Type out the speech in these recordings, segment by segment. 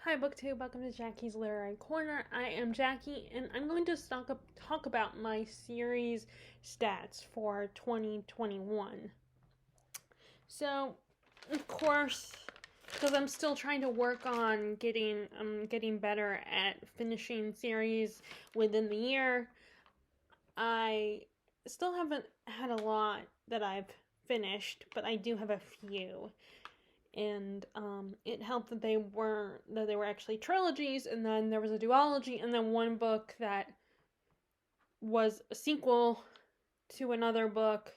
Hi BookTube, welcome to Jackie's Literary Corner. I am Jackie, and I'm going to talk about my series stats for 2021. So, of course, because I'm still trying to work on getting better at finishing series within the year, I still haven't had a lot that I've finished, but I do have a few. And it helped that they were actually trilogies, and then there was a duology, and then one book that was a sequel to another book,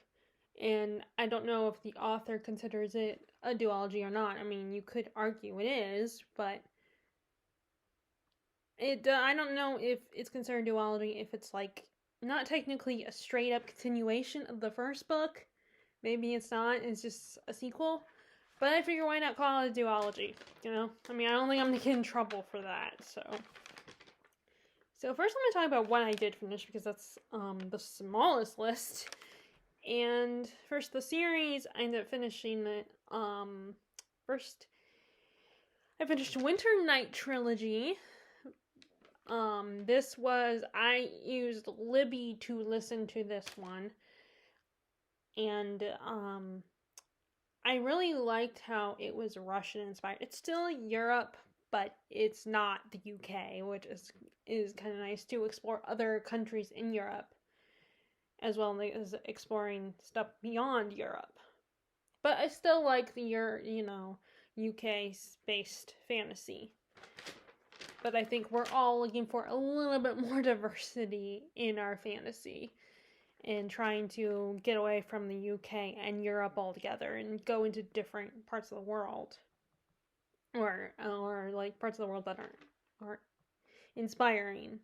and I don't know if the author considers it a duology or not. I mean, you could argue it is, but I don't know if it's considered a duology if it's like not technically a straight up continuation of the first book. Maybe it's not, it's just a sequel. But I figure why not call it a duology, you know? I mean, I don't think I'm going to get in trouble for that, so. So first I'm going to talk about what I did finish, because that's the smallest list. And first, the series, I ended up finishing it. First, I finished Winter Night Trilogy. I used Libby to listen to this one. And, I really liked how it was Russian inspired. It's still Europe, but it's not the UK, which is kind of nice to explore other countries in Europe, as well as exploring stuff beyond Europe. But I still like the UK-based fantasy. But I think we're all looking for a little bit more diversity in our fantasy, and trying to get away from the UK and Europe altogether and go into different parts of the world, or like parts of the world that aren't inspiring.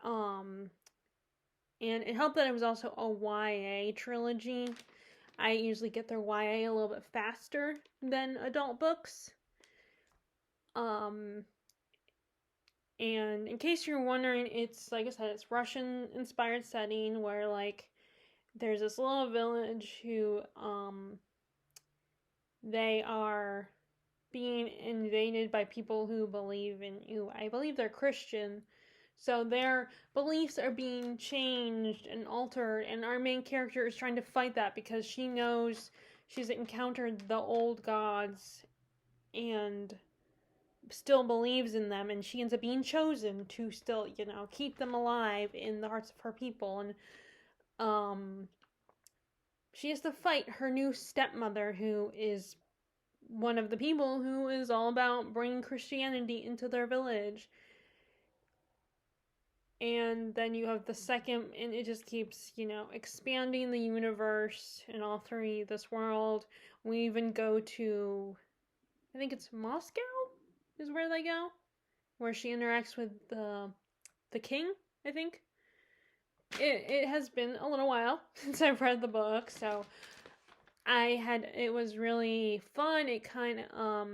And it helped that it was also a YA trilogy. I usually get their YA a little bit faster than adult books. And in case you're wondering, it's, like I said, it's Russian-inspired setting where, like, there's this little village who, they are being invaded by people who I believe they're Christian. So their beliefs are being changed and altered, and our main character is trying to fight that because she knows she's encountered the old gods and still believes in them, and she ends up being chosen to still, keep them alive in the hearts of her people. And she has to fight her new stepmother, who is one of the people who is all about bringing Christianity into their village. And then you have the second, and it just keeps, expanding the universe and all three, this world. We even go to, I think it's Moscow is where they go, where she interacts with the king, I think. It has been a little while since I've read the book, so it was really fun. It kind of,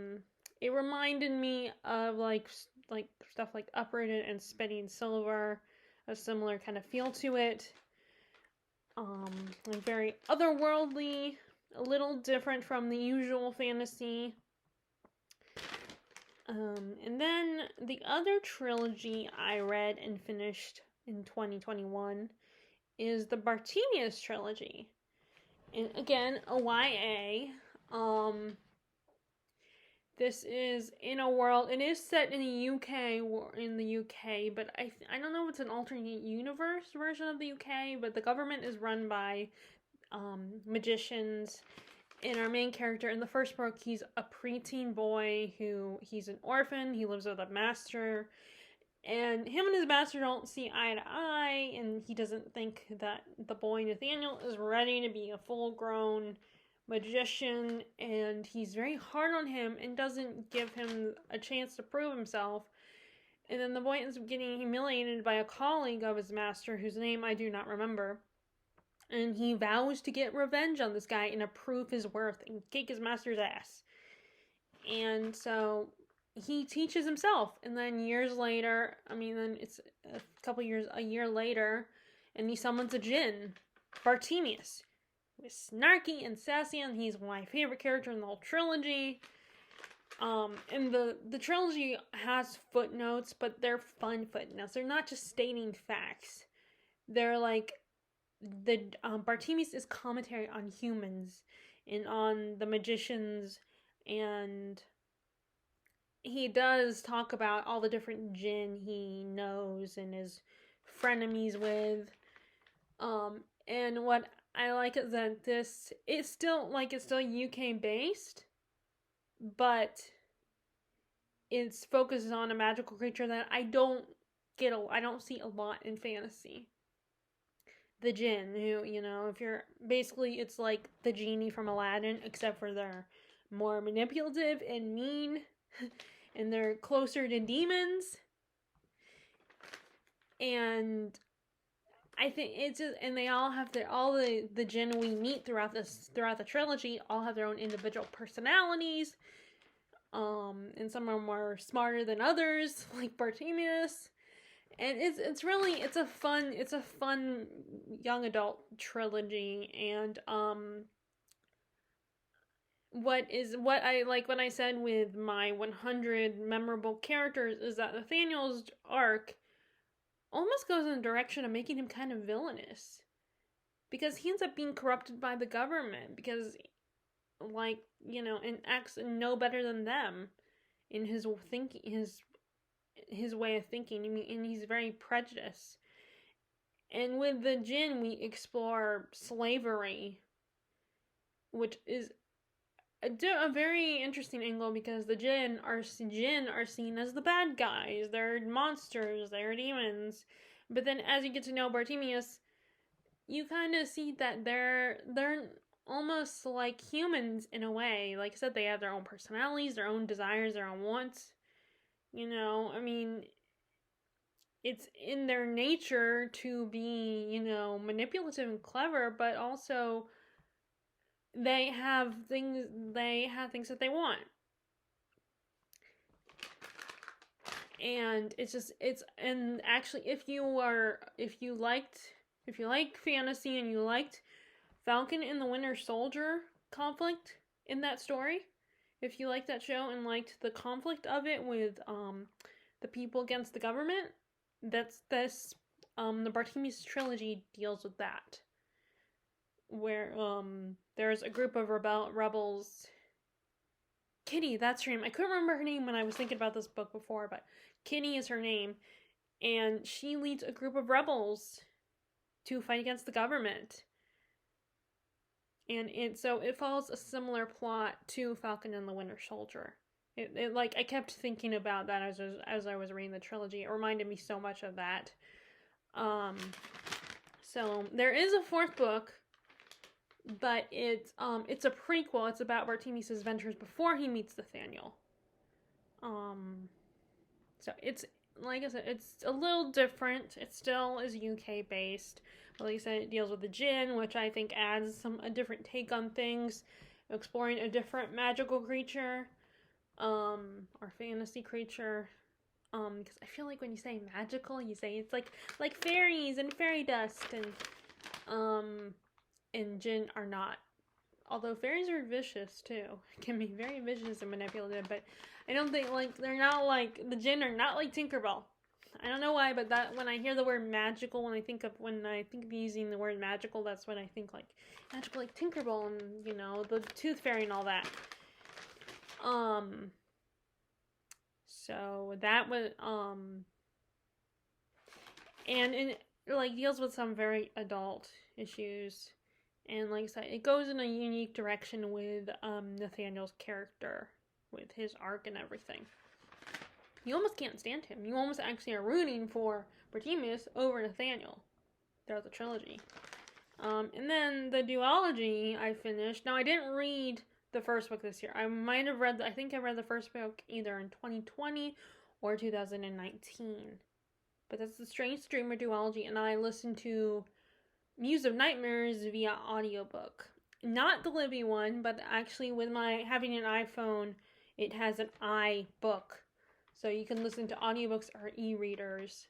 it reminded me of like stuff like Uprooted and Spinning Silver, a similar kind of feel to it. Like very otherworldly, a little different from the usual fantasy. And then the other trilogy I read and finished in 2021 is the Bartenius Trilogy. And again, a YA. This is in a world, it is set in the UK, but I don't know if it's an alternate universe version of the UK, but the government is run by magicians. And our main character in the first book, he's a preteen boy he's an orphan. He lives with a master, and him and his master don't see eye to eye, and he doesn't think that the boy Nathaniel is ready to be a full-grown magician, and he's very hard on him and doesn't give him a chance to prove himself. And then the boy ends up getting humiliated by a colleague of his master, whose name I do not remember. And he vows to get revenge on this guy and to prove his worth and kick his master's ass. And so he teaches himself. And then then it's a year later, and he summons a djinn, Bartenius, who is snarky and sassy, and he's my favorite character in the whole trilogy. And the trilogy has footnotes, but they're fun footnotes. They're not just stating facts. They're like Bartemius is commentary on humans and on the magicians, and he does talk about all the different jinn he knows and is frenemies with. And what I like is that it's still UK based, but it's focused on a magical creature that I don't see a lot in fantasy. The jinn, who, if you're basically, it's like the genie from Aladdin, except for they're more manipulative and mean, and they're closer to demons. And I think it's just, and they all have all the jinn we meet throughout the trilogy all have their own individual personalities. And some are more smarter than others, like Bartemius. And it's a fun young adult trilogy. And what I like when I said with my 100 memorable characters is that Nathaniel's arc almost goes in the direction of making him kind of villainous, because he ends up being corrupted by the government because, and acts no better than them in his thinking, his way of thinking, and he's very prejudiced. And with the jinn, we explore slavery, which is a very interesting angle, because the jinn are seen as the bad guys. They're monsters. They're demons. But then, as you get to know Bartemius, you kind of see that they're almost like humans in a way. Like I said, they have their own personalities, their own desires, their own wants. It's in their nature to be, manipulative and clever, but also they have things that they want. And and actually, if you like fantasy and you liked Falcon and the Winter Soldier conflict in that story, if you liked that show and liked the conflict of it with the people against the government, the Bartenius Trilogy deals with that, where there's a group of rebels. Kitty, that's her name. I couldn't remember her name when I was thinking about this book before, but Kitty is her name, and she leads a group of rebels to fight against the government. And it follows a similar plot to Falcon and the Winter Soldier. I kept thinking about that as I was reading the trilogy. It reminded me so much of that. So there is a fourth book, but it's a prequel. It's about Bartemius' adventures before he meets Nathaniel. So it's, like I said, it's a little different. It still is UK based. But like I said, it deals with the jinn, which I think adds a different take on things, exploring a different magical creature, or fantasy creature. Because I feel like when you say magical, you say it's like fairies and fairy dust, and jinn are not. Although fairies are vicious too, can be very vicious and manipulative, but I don't think they're not like the jinn are not like Tinkerbell. I don't know why, but that when I hear the word magical, when I think of using the word magical, that's when I think magical, like Tinkerbell and the Tooth Fairy and all that. So that was and it deals with some very adult issues, and like I said, it goes in a unique direction with Nathaniel's character, with his arc and everything. You almost can't stand him. You almost actually are rooting for Bartemius over Nathaniel throughout the trilogy. And then the duology I finished. Now, I didn't read the first book this year. I think I read the first book either in 2020 or 2019. But that's the Strange Dreamer duology, and I listened to Muse of Nightmares via audiobook. Not the Libby one, but actually with having an iPhone, it has an iBook. So you can listen to audiobooks or e-readers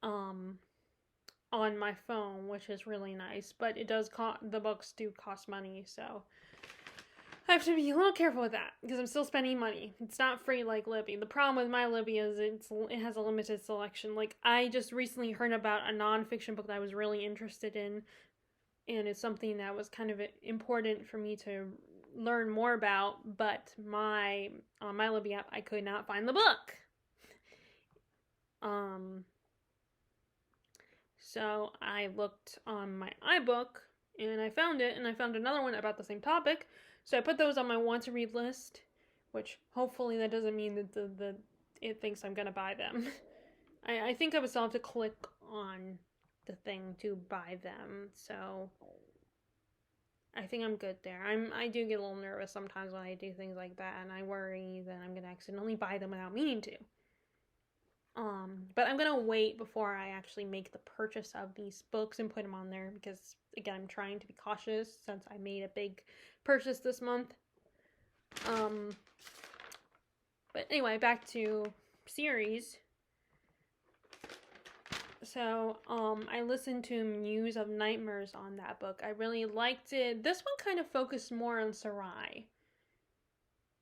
on my phone, which is really nice. But it does the books do cost money, so I have to be a little careful with that because I'm still spending money. It's not free like Libby. The problem with my Libby is it has a limited selection. Like, I just recently heard about a nonfiction book that I was really interested in, and it's something that was kind of important for me to learn more about, but on my Libby app I could not find the book. So I looked on my iBook and I found it, and I found another one about the same topic. So I put those on my want to read list, which hopefully that doesn't mean that it thinks I'm gonna buy them. I think I would still have to click on the thing to buy them, so I think I'm good there. I do get a little nervous sometimes when I do things like that, and I worry that I'm gonna accidentally buy them without meaning to. But I'm gonna wait before I actually make the purchase of these books and put them on there because, again, I'm trying to be cautious since I made a big purchase this month. But anyway, back to series. So, I listened to Muse of Nightmares on that book. I really liked it. This one kind of focused more on Sarai.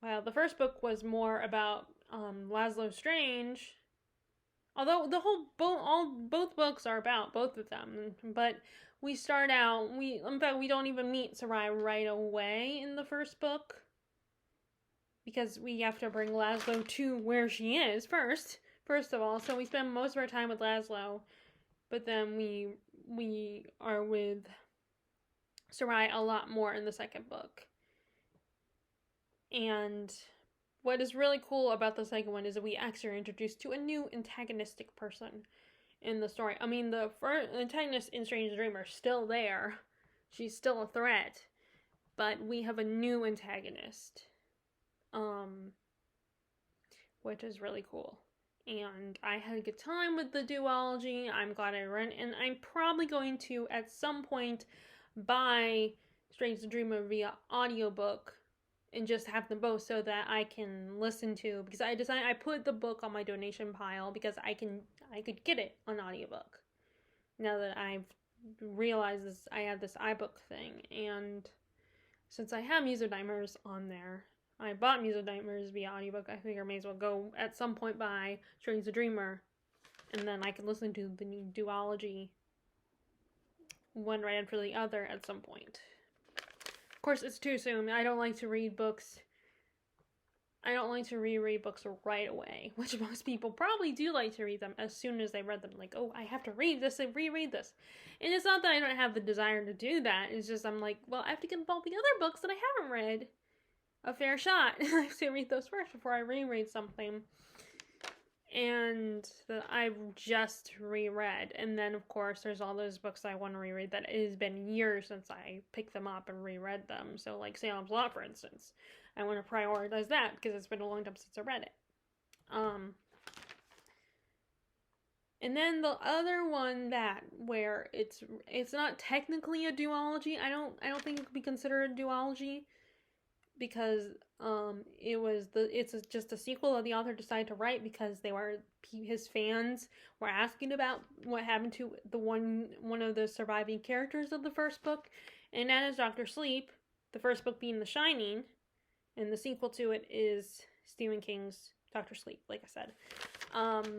Well, the first book was more about Laszlo Strange. Although both books are about both of them, but we start out, in fact, we don't even meet Sarai right away in the first book, because we have to bring Laszlo to where she is first of all, so we spend most of our time with Laszlo, but then we are with Sarai a lot more in the second book. And what is really cool about the second one is that we actually are introduced to a new antagonistic person in the story. I mean, the first antagonist in Strange Dreamer is still there. She's still a threat. But we have a new antagonist. Which is really cool. And I had a good time with the duology. I'm glad I read it. And I'm probably going to, at some point, buy Strange Dreamer via audiobook and just have them both so that I can listen to, because I put the book on my donation pile because I could get it on audiobook now that I've realized this. I have this iBook thing, and since I have Muse of Nightmares on there, I bought Muse of Nightmares via audiobook. I figure I may as well go at some point buy Strange the Dreamer, and then I can listen to the new duology one right after the other at some point. Of course, it's too soon. I don't like to read books. I don't like to reread books right away, which most people probably do like to read them as soon as they read them. Like, oh, I have to read this and reread this. And it's not that I don't have the desire to do that. It's just I'm like, well, I have to give all the other books that I haven't read a fair shot. I have to read those first before I reread something. And that I've just reread. And then, of course, there's all those books I want to reread that it has been years since I picked them up and reread them. So, like Salem's Lot, for instance. I want to prioritize that because it's been a long time since I read it. And then the other one where it's not technically a duology. I don't think it could be considered a duology because it's just a sequel that the author decided to write because his fans were asking about what happened to the one of the surviving characters of the first book, and that is Dr. Sleep. The first book being The Shining, and the sequel to it is Stephen King's Dr. Sleep, like I said.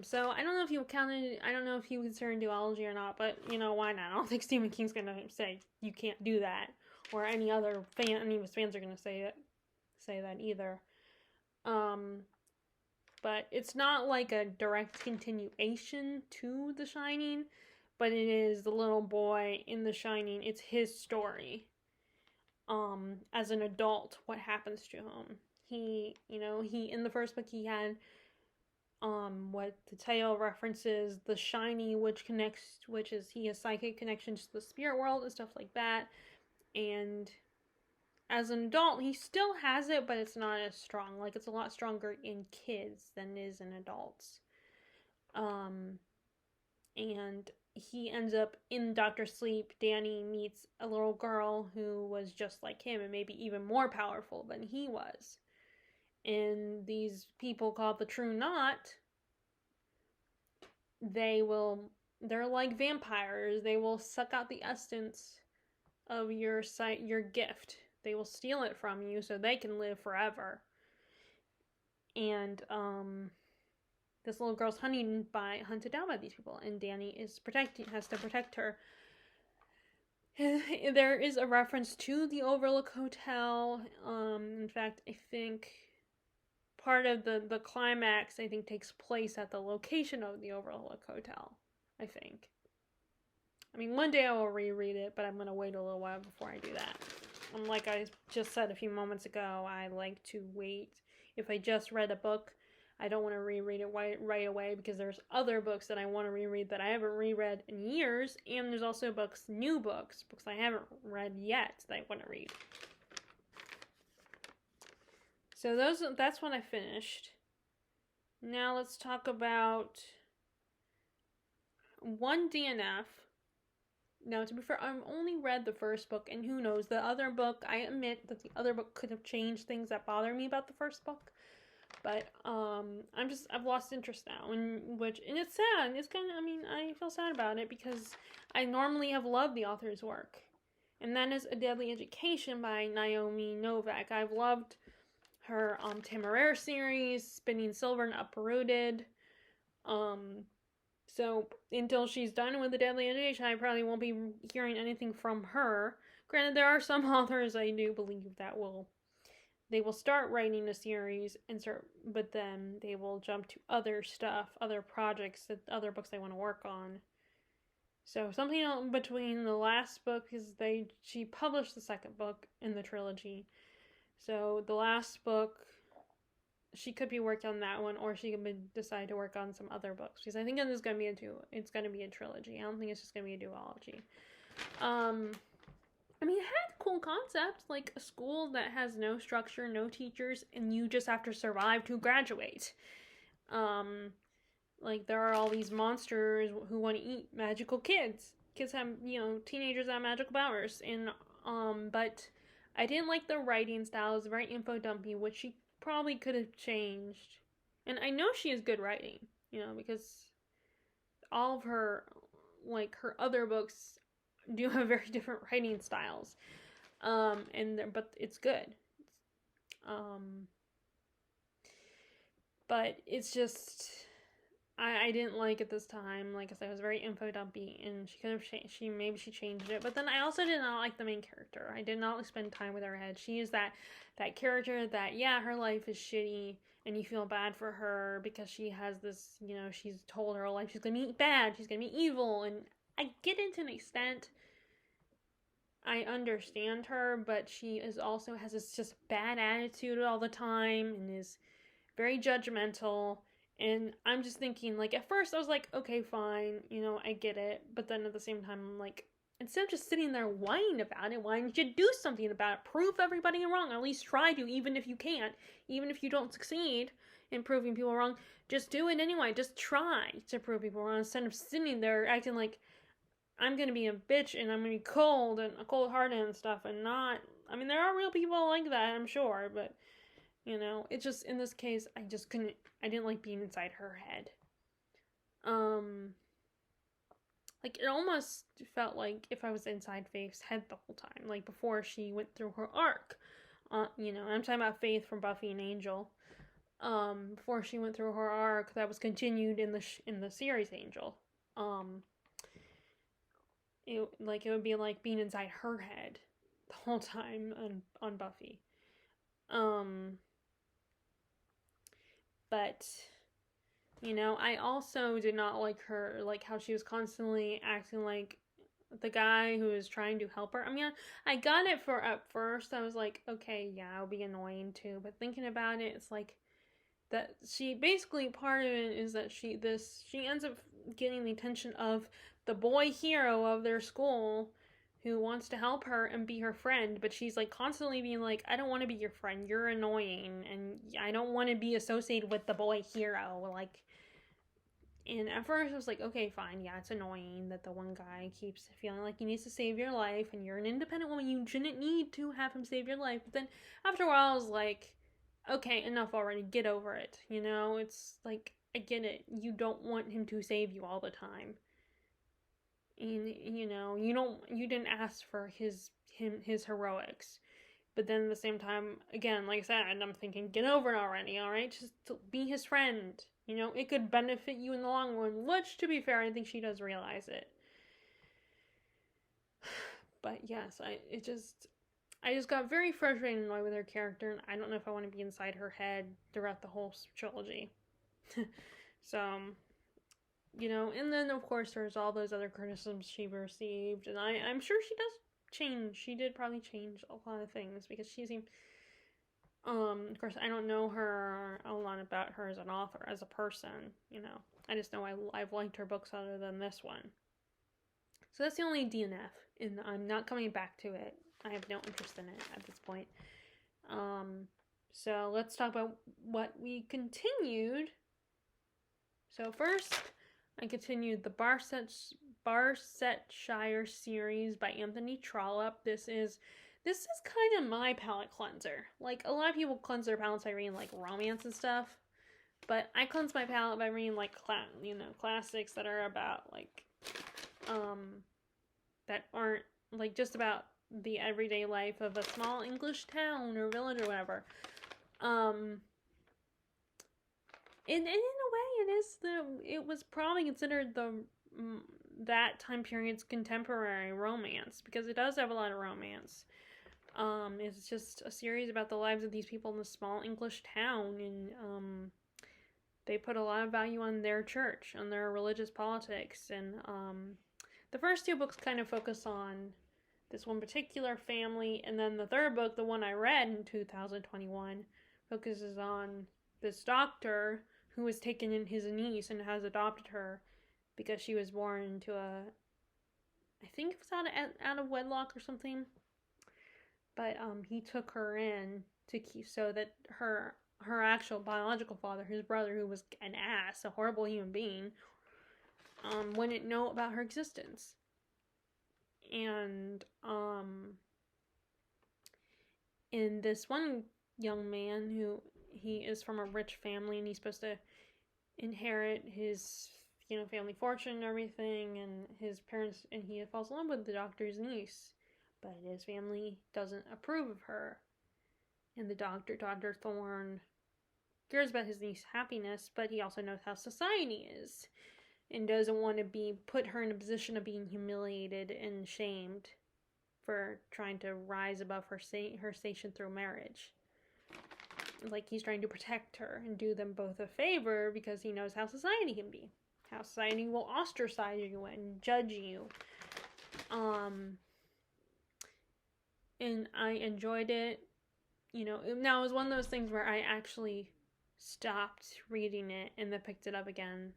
So I don't know if you counted. I don't know if you consider duology or not, but why not? I don't think Stephen King's gonna say you can't do that, or any of his fans are gonna say that either. But it's not like a direct continuation to The Shining, but it is the little boy in The Shining. It's his story. As an adult, what happens to him? He in the first book he had what the tale references the shiny, which is he has psychic connections to the spirit world and stuff like that. And as an adult, he still has it, but it's not as strong. Like, it's a lot stronger in kids than it is in adults. And he ends up in Dr. Sleep. Danny meets a little girl who was just like him and maybe even more powerful than he was. And these people called the True Knot, they're like vampires. They will suck out the essence of your gift. They will steal it from you so they can live forever. And this little girl's hunted down by these people, and Danny has to protect her. There is a reference to the Overlook Hotel. In fact, I think part of the climax, I think, takes place at the location of the Overlook Hotel. I think. I mean, one day I will reread it, but I'm going to wait a little while before I do that. Like I just said a few moments ago, I like to wait. If I just read a book, I don't want to reread it right away, because there's other books that I want to reread that I haven't reread in years, and there's also new books I haven't read yet that I want to read. So that's what I finished. Now let's talk about one DNF. Now, to be fair, I've only read the first book, and who knows, the other book, I admit that the other book could have changed things that bother me about the first book. But I've lost interest now, and it's sad. It's kind of, I feel sad about it, because I normally have loved the author's work. And that is A Deadly Education by Naomi Novik. I've loved her Temeraire series, Spinning Silver and Uprooted. So until she's done with The Deadly Education, I probably won't be hearing anything from her. Granted, there are some authors I do believe that they will start writing a series but then they will jump to other stuff, other projects, other books they want to work on. So something between the last book is she published the second book in the trilogy. So the last book, she could be working on that one, or she could decide to work on some other books, because I think it's going to be a trilogy. I don't think it's just going to be a duology. It had cool concepts, like a school that has no structure, no teachers, and you just have to survive to graduate. Like, there are all these monsters who want to eat magical kids. Kids have, teenagers have magical powers, and, but I didn't like the writing style. It was very info-dumpy, which she probably could have changed. And I know she has good writing, because all of her other books do have very different writing styles. But it's good. But it's just, I didn't like it this time. Like I said, it was very info-dumpy, and she could have maybe she changed it. But then I also did not like the main character. I did not spend time with her head. She is that character that, her life is shitty, and you feel bad for her because she has this, she's told her whole life she's gonna be bad, she's gonna be evil, and I get it to an extent. I understand her, but she also has this just bad attitude all the time, and is very judgmental. And I'm just thinking, at first I was like, okay, fine, I get it. But then at the same time, I'm like, instead of just sitting there whining about it, why don't you do something about it? Prove everybody wrong. At least try to, even if you can't. Even if you don't succeed in proving people wrong, just do it anyway. Just try to prove people wrong, instead of sitting there acting like I'm going to be a bitch and I'm going to be cold-hearted and stuff, and not... there are real people like that, I'm sure, but... it's just, in this case, I didn't like being inside her head. It almost felt like if I was inside Faith's head the whole time, before she went through her arc. I'm talking about Faith from Buffy and Angel. Before she went through her arc that was continued in the series Angel. It would be like being inside her head the whole time on Buffy. But, I also did not like her, how she was constantly acting like the guy who was trying to help her. I got it at first. I was like, okay, yeah, it'll be annoying too. But thinking about it, it's that she basically, part of it is that she ends up getting the attention of the boy hero of their school, who wants to help her and be her friend, but she's constantly being like, I don't want to be your friend, you're annoying, and I don't want to be associated with the boy hero. And at first I was like, okay, fine, yeah, it's annoying that the one guy keeps feeling like he needs to save your life, and you're an independent woman, you shouldn't need to have him save your life. But then after a while I was like, okay, enough already, get over it. It's I get it, you don't want him to save you all the time. And, you didn't ask for his heroics. But then at the same time, again, like I said, I'm thinking, get over it already, alright? Just be his friend. You know, it could benefit you in the long run, which, to be fair, I think she does realize it. But yes, I just got very frustrated and annoyed with her character, and I don't know if I want to be inside her head throughout the whole trilogy. So, you know, and then of course there's all those other criticisms she received, and I'm sure she does change. She did probably change a lot of things because she seemed, of course I don't know her a lot about her as an author, as a person, you know. I just know I've liked her books other than this one. So that's the only DNF, and I'm not coming back to it. I have no interest in it at this point. So let's talk about what we continued. So first, I continued the Barsetshire series by Anthony Trollope. This is kind of my palate cleanser. Like, a lot of people cleanse their palates by reading like romance and stuff, but I cleanse my palate by reading like classics that are about like that aren't like just about the everyday life of a small English town or village or whatever. In a way, it was probably considered that time period's contemporary romance, because it does have a lot of romance. It's just a series about the lives of these people in a small English town, and they put a lot of value on their church, on their religious politics, and the first two books kind of focus on this one particular family, and then the third book, the one I read in 2021, focuses on this doctor who has taken in his niece and has adopted her because she was born into I think it was out of wedlock or something. But he took her in to keep, so that her actual biological father, his brother, who was an ass, a horrible human being, wouldn't know about her existence. And in this one young man, who he is from a rich family, and he's supposed to inherit his family fortune and everything, and his parents, and he falls in love with the doctor's niece, but his family doesn't approve of her. And the Dr. Thorne, cares about his niece's happiness, but he also knows how society is, and doesn't want to put her in a position of being humiliated and shamed for trying to rise above her station through marriage. Like, he's trying to protect her and do them both a favor, because he knows how society can be. How society will ostracize you and judge you. And I enjoyed it. Now it was one of those things where I actually stopped reading it and then picked it up again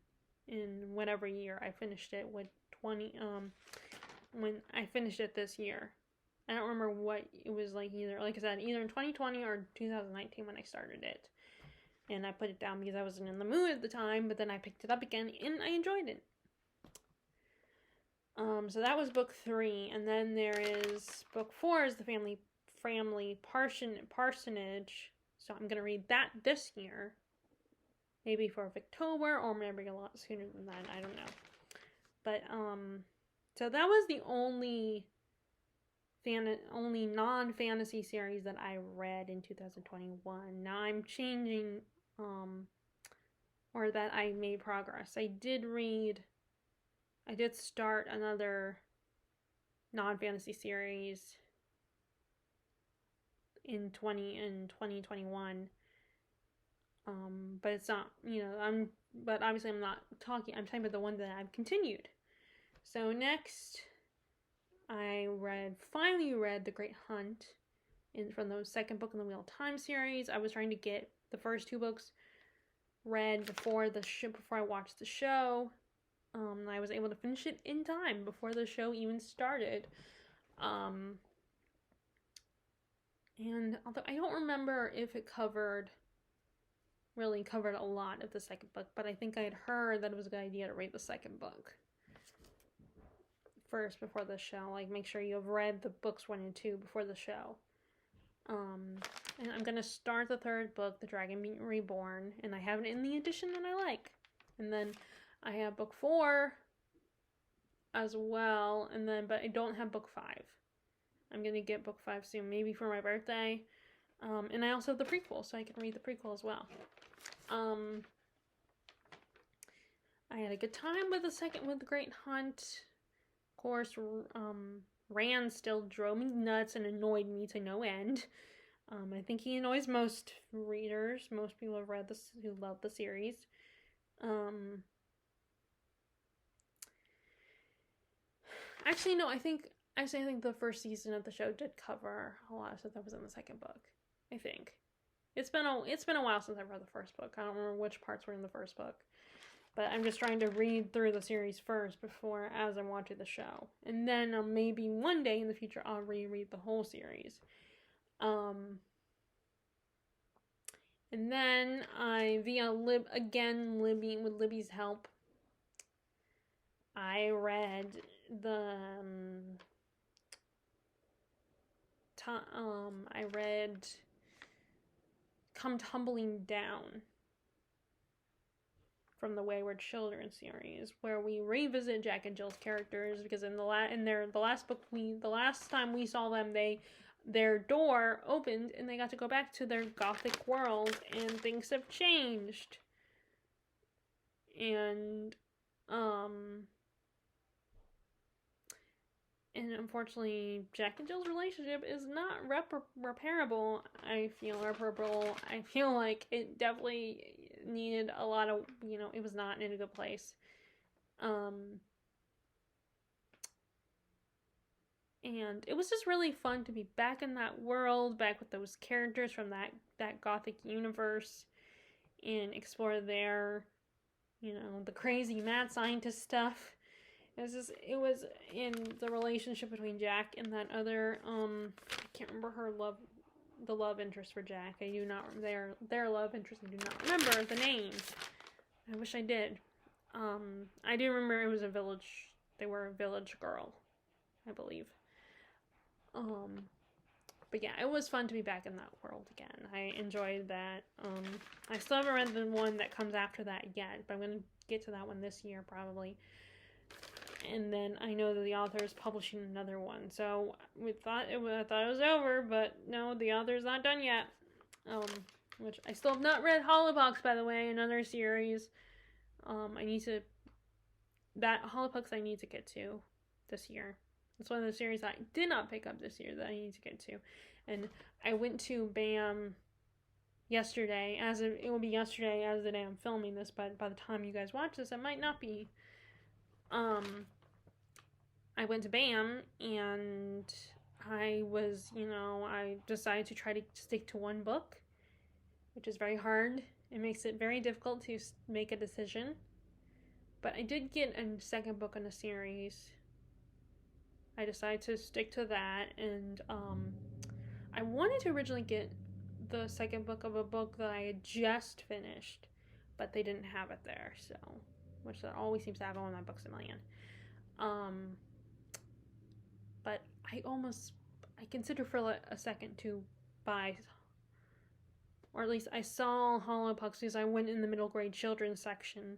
in whatever year I finished it, when I finished it this year. I don't remember what it was like either. Like I said, either in 2020 or 2019 when I started it. And I put it down because I wasn't in the mood at the time, but then I picked it up again and I enjoyed it. So that was book 3, and then there is book 4 is the family parsonage. So I'm gonna read that this year, maybe for October, or maybe a lot sooner than that. I don't know. But so that was the only non-fantasy series that I read in 2021. Now I'm changing, or that I made progress. I did start another non-fantasy series in 2021. But it's not, but obviously I'm talking about the one that I've continued. So next, I finally read The Great Hunt from the second book in the Wheel of Time series. I was trying to get the first 2 books read before I watched the show. I was able to finish it in time before the show even started. And although I don't remember if it covered a lot of the second book, but I think I had heard that it was a good idea to read the second book first before the show. Like, make sure you have read the books 1 and 2 before the show. And I'm gonna start the third book, The Dragon Reborn, and I have it in the edition that I like. And then I have book 4 as well, but I don't have book 5. I'm going to get book 5 soon, maybe for my birthday. And I also have the prequel, so I can read the prequel as well. I had a good time with the Great Hunt. Of course, Rand still drove me nuts and annoyed me to no end. I think he annoys most readers. Most people have read this who love the series. Actually, no. I think the first season of the show did cover a lot of stuff that was in the second book. I think it's been a while since I've read the first book. I don't remember which parts were in the first book, but I'm just trying to read through the series first as I'm watching the show, and then maybe one day in the future I'll reread the whole series. And then with Libby's help, I read the Come Tumbling Down from the Wayward Children series, where we revisit Jack and Jill's characters, because the last time we saw them, their door opened and they got to go back to their gothic world, and things have changed. And unfortunately, Jack and Jill's relationship is not repairable. I feel like it definitely needed a lot of, it was not in a good place. And it was just really fun to be back in that world, back with those characters from that gothic universe, and explore their, the crazy mad scientist stuff. It was in the relationship between Jack and that other, I can't remember the love interest for Jack. I do not, their love interest, I do not remember the names. I wish I did. I do remember they were a village girl, I believe. But yeah, it was fun to be back in that world again. I enjoyed that. I still haven't read the one that comes after that yet, but I'm going to get to that one this year, probably. And then I know that the author is publishing another one, so I thought it was over, but no, the author's not done yet. Which I still have not read Hollowpox, by the way, another series. Hollowpox I need to get to this year. It's one of the series I did not pick up this year that I need to get to. And I went to BAM yesterday, it will be yesterday as the day I'm filming this, but by the time you guys watch this, it might not be. I went to BAM, and I decided to try to stick to one book, which is very hard. It makes it very difficult to make a decision. But I did get a second book in a series. I decided to stick to that, and I wanted to originally get the second book of a book that I had just finished, but they didn't have it there, so, which that always seems to happen when my book's a million. But I consider for a second to buy, or at least I saw Hollowpox because I went in the middle grade children's section,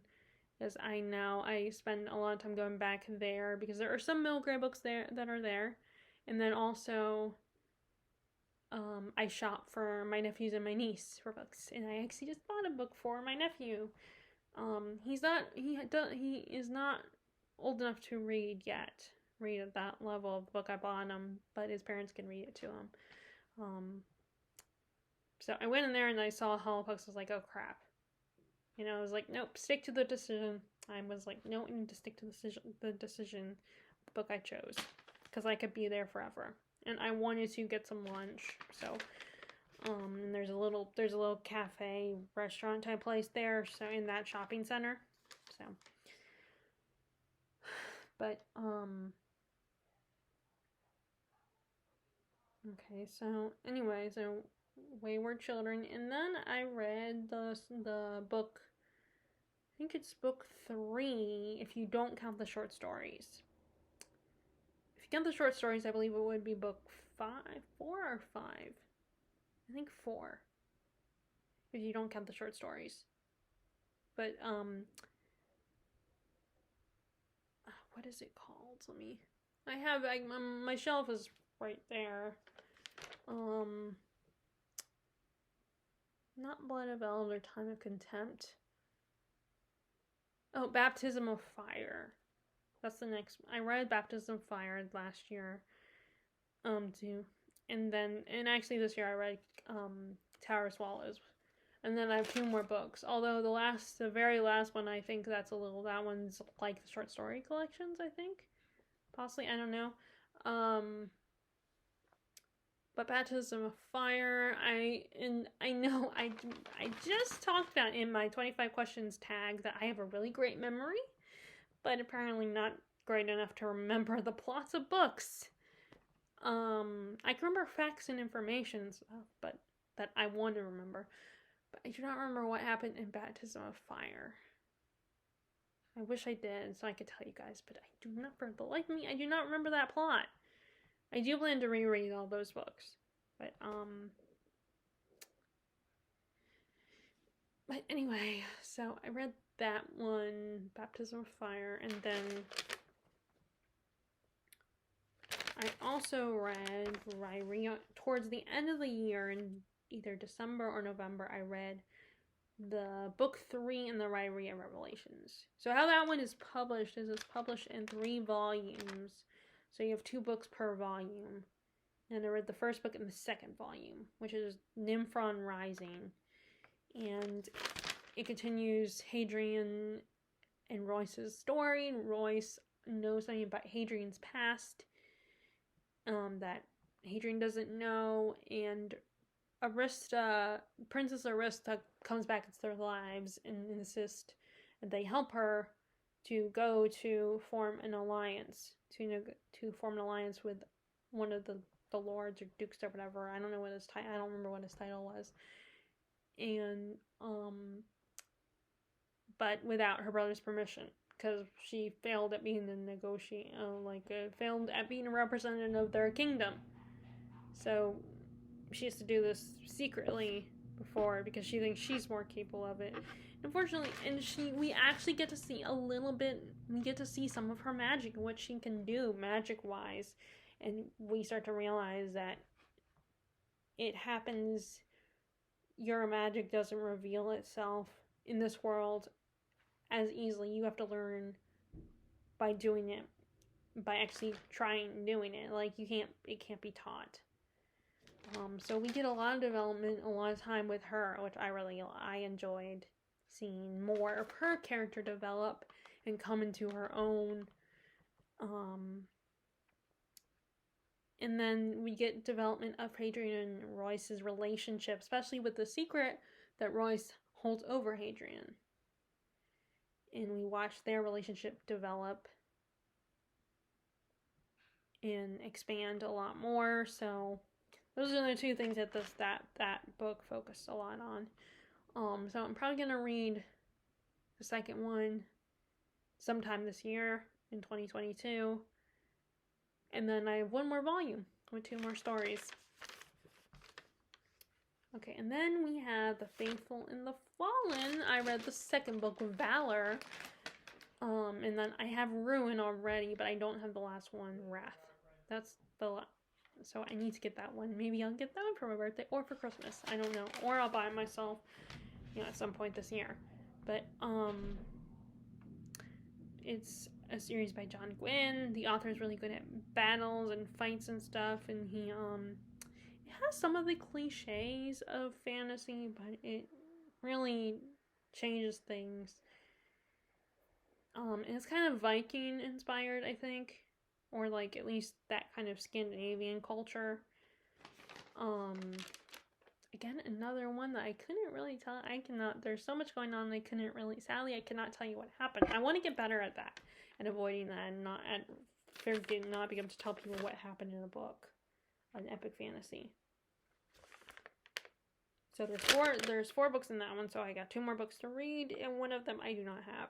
because I spend a lot of time going back there, because there are some middle grade books there that are there, and then also I shop for my nephews and my niece for books, and I actually just bought a book for my nephew. He is not old enough to read at that level of book I bought him, but his parents can read it to him. So I went in there and I saw Hollowpox. I was like, oh crap. I was like, nope, stick to the decision. I was like, no, I need to stick to the decision book I chose, because I could be there forever. And I wanted to get some lunch, so and there's a little cafe restaurant type place there, so in that shopping center. So but okay, so anyway, so Wayward Children, and then I read the book, I think it's book 3 if you don't count the short stories. If you count the short stories, I believe it would be book 4 or 5. I think 4. If you don't count the short stories. But what is it called? My shelf is right there. Not Blood of Elder, Time of Contempt. Oh, Baptism of Fire. That's the next. I read Baptism of Fire last year. Too. And actually this year I read Tower of Swallows. And then I have 2 more books. Although the very last one, I think that one's like the short story collections, I think. Possibly, I don't know. But Baptism of Fire, I know I just talked about in my 25 questions tag that I have a really great memory, but apparently not great enough to remember the plots of books. I can remember facts and information and stuff, but that I want to remember. But I do not remember what happened in Baptism of Fire. I wish I did, so I could tell you guys, but I do not, for the life of me, I do not remember that plot. I do plan to reread all those books, but anyway, so I read that one, Baptism of Fire, and then I also read towards the end of the year, in either December or November, I read the book 3 in the Rhyria Revelations. So how that one is published is it's published in 3 volumes. So you have 2 books per volume. And I read the first book and the second volume, which is Nymphron Rising. And it continues Hadrian and Royce's story. Royce knows something about Hadrian's past that Hadrian doesn't know, and Princess Arista comes back into their lives and insists that they help her to go to form an alliance, to form an alliance with one of the lords or dukes or whatever. I don't know what his title. I don't remember what his title was. And but without her brother's permission, because she failed at being failed at being a representative of their kingdom. So she has to do this secretly because she thinks she's more capable of it. Unfortunately, we actually get to see a little bit. We get to see some of her magic and what she can do magic-wise, and we start to realize that it happens. Your magic doesn't reveal itself in this world as easily. You have to learn by doing it, by actually trying doing it. Like it can't be taught. So we get a lot of development, a lot of time with her, which I enjoyed seeing more of her character develop and come into her own. And then we get development of Hadrian and Royce's relationship, especially with the secret that Royce holds over Hadrian. And we watch their relationship develop and expand a lot more. So those are the 2 things that that book focused a lot on. So I'm probably gonna read the second one sometime this year in 2022, and then I have 1 more volume with 2 more stories. Okay, and then we have The Faithful and the Fallen. I read the second book, Valor, and then I have Ruin already, but I don't have the last one, Wrath. That's so I need to get that one. Maybe I'll get that one for my birthday or for Christmas. I don't know. Or I'll buy it myself, at some point this year. But, it's a series by John Gwynne. The author is really good at battles and fights and stuff. And he, it has some of the cliches of fantasy, but it really changes things. And it's kind of Viking inspired, I think. Or at least that kind of Scandinavian culture. Again, another one that I couldn't really tell. There's so much going on, sadly, I cannot tell you what happened. I want to get better at that, at avoiding that, and not being able to tell people what happened in a book, an epic fantasy. So there's 4 books in that one, so I got 2 more books to read, and one of them I do not have.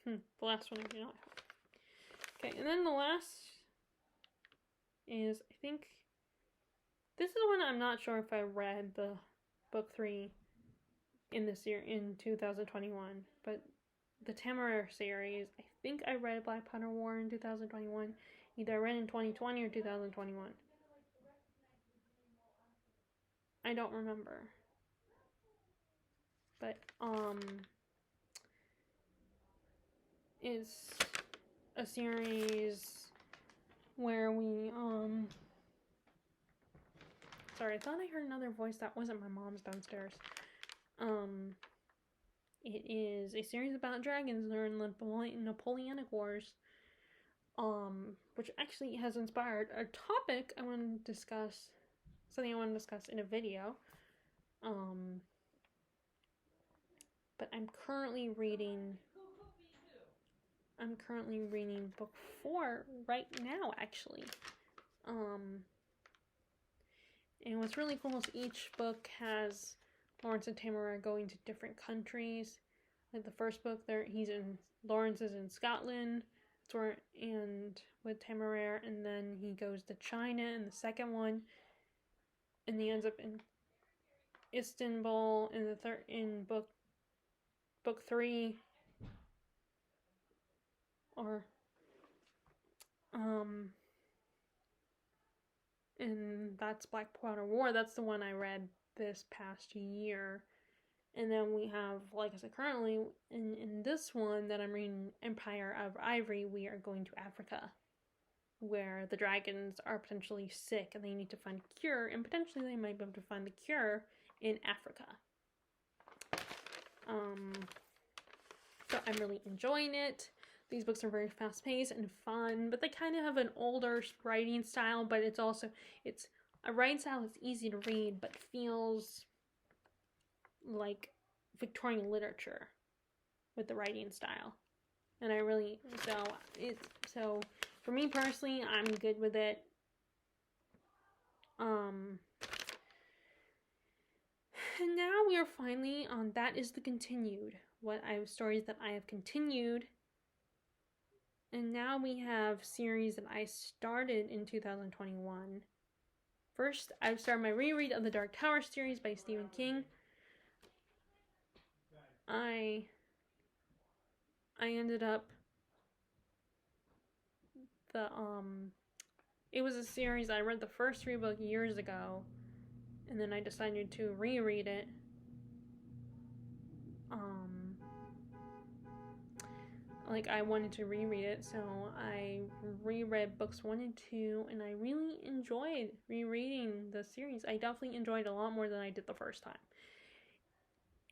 The last one I do not have. Okay, and then the last is, I think, this is one I'm not sure if I read the book 3 in this year, in 2021, but the Tamara series, I think I read Black Powder War in 2021. Either I read in 2020 or 2021. I don't remember. But, it's a series where we, sorry, I thought I heard another voice that wasn't my mom's downstairs. It is a series about dragons during the Napoleonic Wars, which actually has inspired a topic I want to discuss, something I want to discuss in a video. But I'm currently reading book 4 right now, actually. And what's really cool is each book has Lawrence and Tamara going to different countries. Like the first book, Lawrence is in Scotland, and with Tamara, and then he goes to China in the second one, and he ends up in Istanbul in book 3, or and that's Black Powder War. That's the one I read this past year. And then we have, like I said, currently in this one that I'm reading, Empire of Ivory, we are going to Africa, where the dragons are potentially sick and they need to find a cure, and potentially they might be able to find the cure in Africa. So I'm really enjoying it. These books are very fast-paced and fun, but they kind of have an older writing style, but it's a writing style that's easy to read, but feels like Victorian literature with the writing style. And so for me personally, I'm good with it. And now we are finally on That Is the Continued. Stories that I have continued. And now we have series that I started in 2021. First, I've started my reread of the Dark Tower series by Stephen King. I ended up it was a series I read the first 3 books years ago, and then I decided to reread it. I wanted to reread it, so I reread books 1 and 2, and I really enjoyed rereading the series. I definitely enjoyed it a lot more than I did the first time.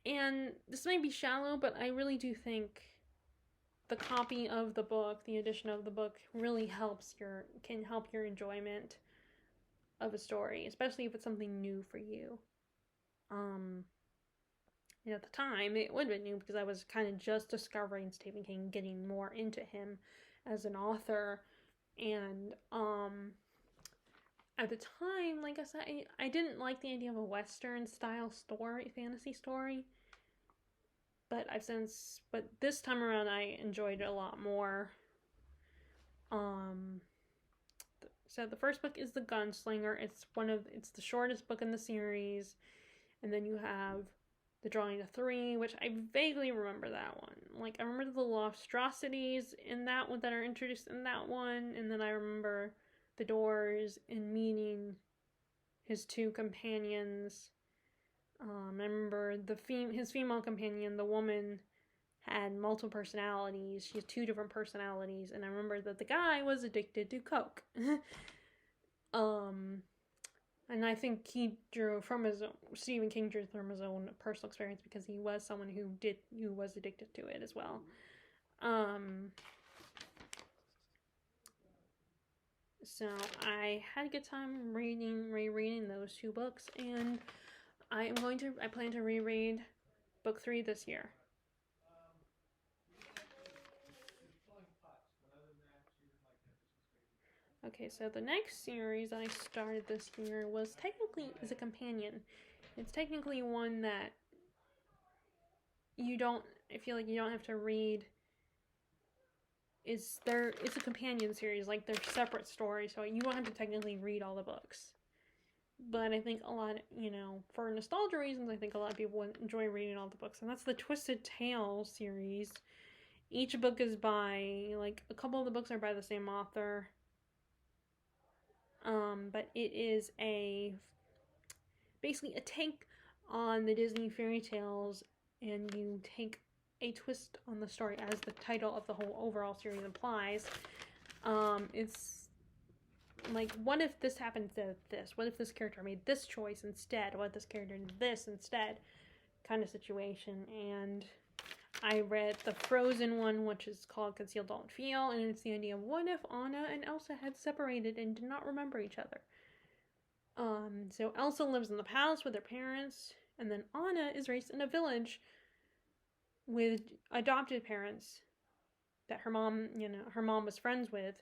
And this might be shallow, but I really do think the copy of the book, the edition of the book, really can help your enjoyment of a story, especially if it's something new for you. And at the time, it would have been new because I was kind of just discovering Stephen King, getting more into him as an author. And at the time, like I said, I didn't like the idea of a Western style fantasy story. But this time around, I enjoyed it a lot more. So the first book is The Gunslinger. It's the shortest book in the series. And then you have The Drawing of 3, which I vaguely remember that one. I remember the monstrosities in that one that are introduced in that one. And then I remember the doors and meeting his 2 companions. I remember his female companion, the woman, had multiple personalities. She has 2 different personalities, and I remember that the guy was addicted to coke. And I think Stephen King drew from his own personal experience because he was someone who was addicted to it as well. So I had a good time rereading those 2 books, and I plan to reread book 3 this year. Okay, so the next series I started this year is a companion. It's technically one that I feel like you don't have to read. It's a companion series, they're separate stories, so you don't have to technically read all the books. But I think for nostalgia reasons, I think a lot of people would enjoy reading all the books. And that's the Twisted Tale series. Each book is by, a couple of the books are by the same author. But it is a basically a take on the Disney fairy tales, and you take a twist on the story, as the title of the whole overall series implies. It's like, what if this happened to this? What if this character made this choice instead? What if this character did this instead? Kind of situation. And I read the Frozen one, which is called Conceal Don't Feel, and it's the idea of what if Anna and Elsa had separated and did not remember each other. So Elsa lives in the palace with her parents, and then Anna is raised in a village with adopted parents that her mom was friends with,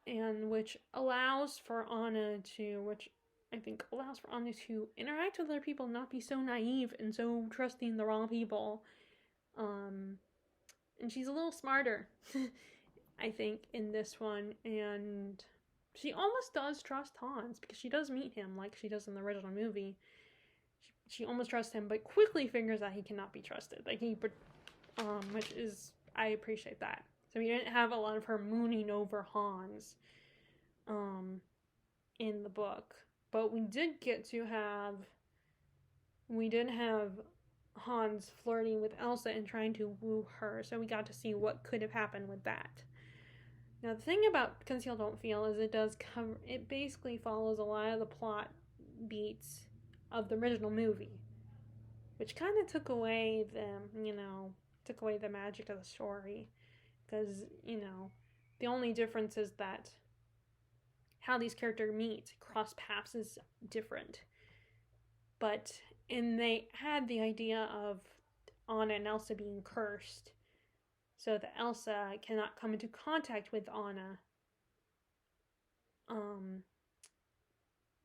and which allows for Anna to interact with other people, not be so naive and so trusting the wrong people. And she's a little smarter, I think, in this one, and she almost does trust Hans, because she does meet him like she does in the original movie. She almost trusts him, but quickly figures that he cannot be trusted. Which is, I appreciate that. So we didn't have a lot of her mooning over Hans, in the book, but we did have Hans flirting with Elsa and trying to woo her, so we got to see what could have happened with that. Now, the thing about Conceal Don't Feel is it basically follows a lot of the plot beats of the original movie, which kind of took away the magic of the story, because, the only difference is that how these characters meet, cross paths, is different. And they had the idea of Anna and Elsa being cursed, so that Elsa cannot come into contact with Anna.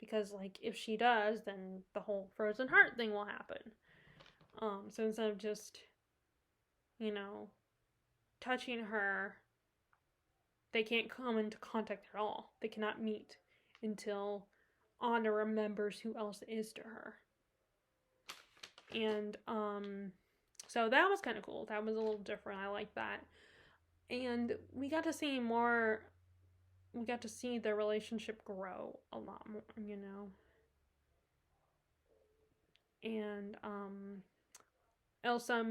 Because, if she does, then the whole frozen heart thing will happen. So instead of just, touching her, they can't come into contact at all. They cannot meet until Anna remembers who Elsa is to her. And, so that was kind of cool. That was a little different. I like that. And we got to see their relationship grow a lot more, And, Elsa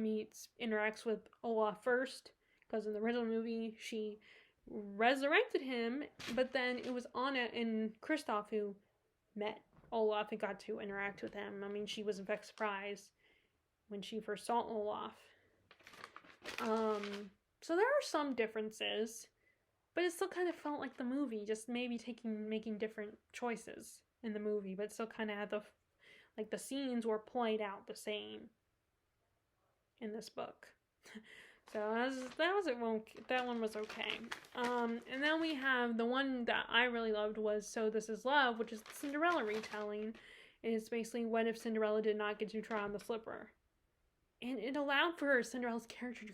interacts with Olaf first, because in the original movie, she resurrected him, but then it was Anna and Kristoff who met Olaf and got to interact with him. I mean, she was in fact surprised when she first saw Olaf. So there are some differences, but it still kind of felt like the movie, just maybe making different choices in the movie, but still kind of had the scenes were played out the same in this book. So that one was okay. And then we have the one that I really loved was So This Is Love, which is the Cinderella retelling. It's basically, what if Cinderella did not get to try on the slipper? And it allowed for Cinderella's character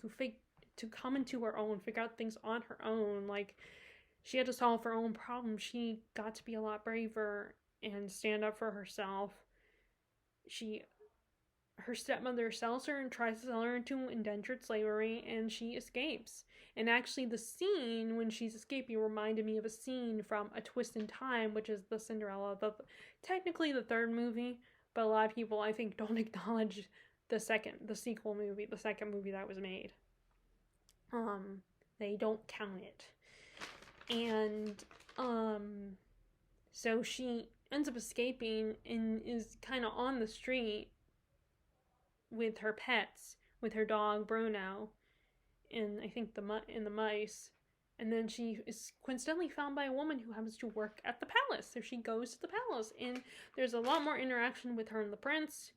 to come into her own, figure out things on her own. Like, she had to solve her own problems. She got to be a lot braver and stand up for herself. Her stepmother sells her and tries to sell her into indentured slavery, and she escapes. And actually, the scene when she's escaping reminded me of a scene from A Twist in Time, which is the Cinderella, technically the third movie, but a lot of people, I think, don't acknowledge the second movie that was made. They don't count it. And, so she ends up escaping and is kind of on the street with her pets, with her dog Bruno, and I think the mice. And then she is coincidentally found by a woman who happens to work at the palace. So she goes to the palace, and there's a lot more interaction with her and the prince.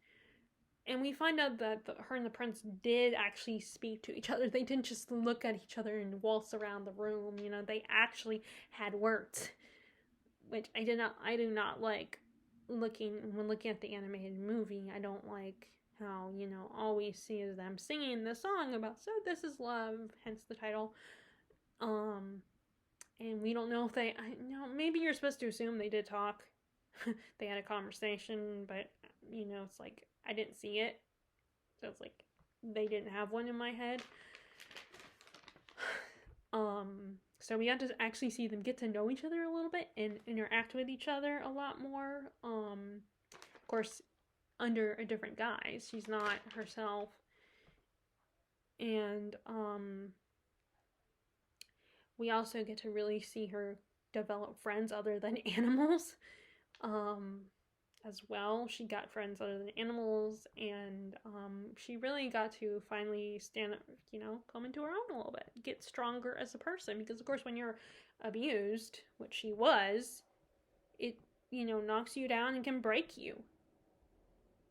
And we find out that her and the prince did actually speak to each other. They didn't just look at each other and waltz around the room. They actually had words, which I do not like. When looking at the animated movie, I don't like how, all we see is them singing the song about So This Is Love, hence the title. And we don't know if maybe you're supposed to assume they did talk. They had a conversation, but, it's like, I didn't see it. So it's like, they didn't have one in my head. So we got to actually see them get to know each other a little bit and interact with each other a lot more. of course, under a different guise. She's not herself. And we also get to really see her develop friends other than animals as well. She got friends other than animals, and she really got to finally stand up, come into her own a little bit, get stronger as a person. Because, of course, when you're abused, which she was, it, knocks you down and can break you.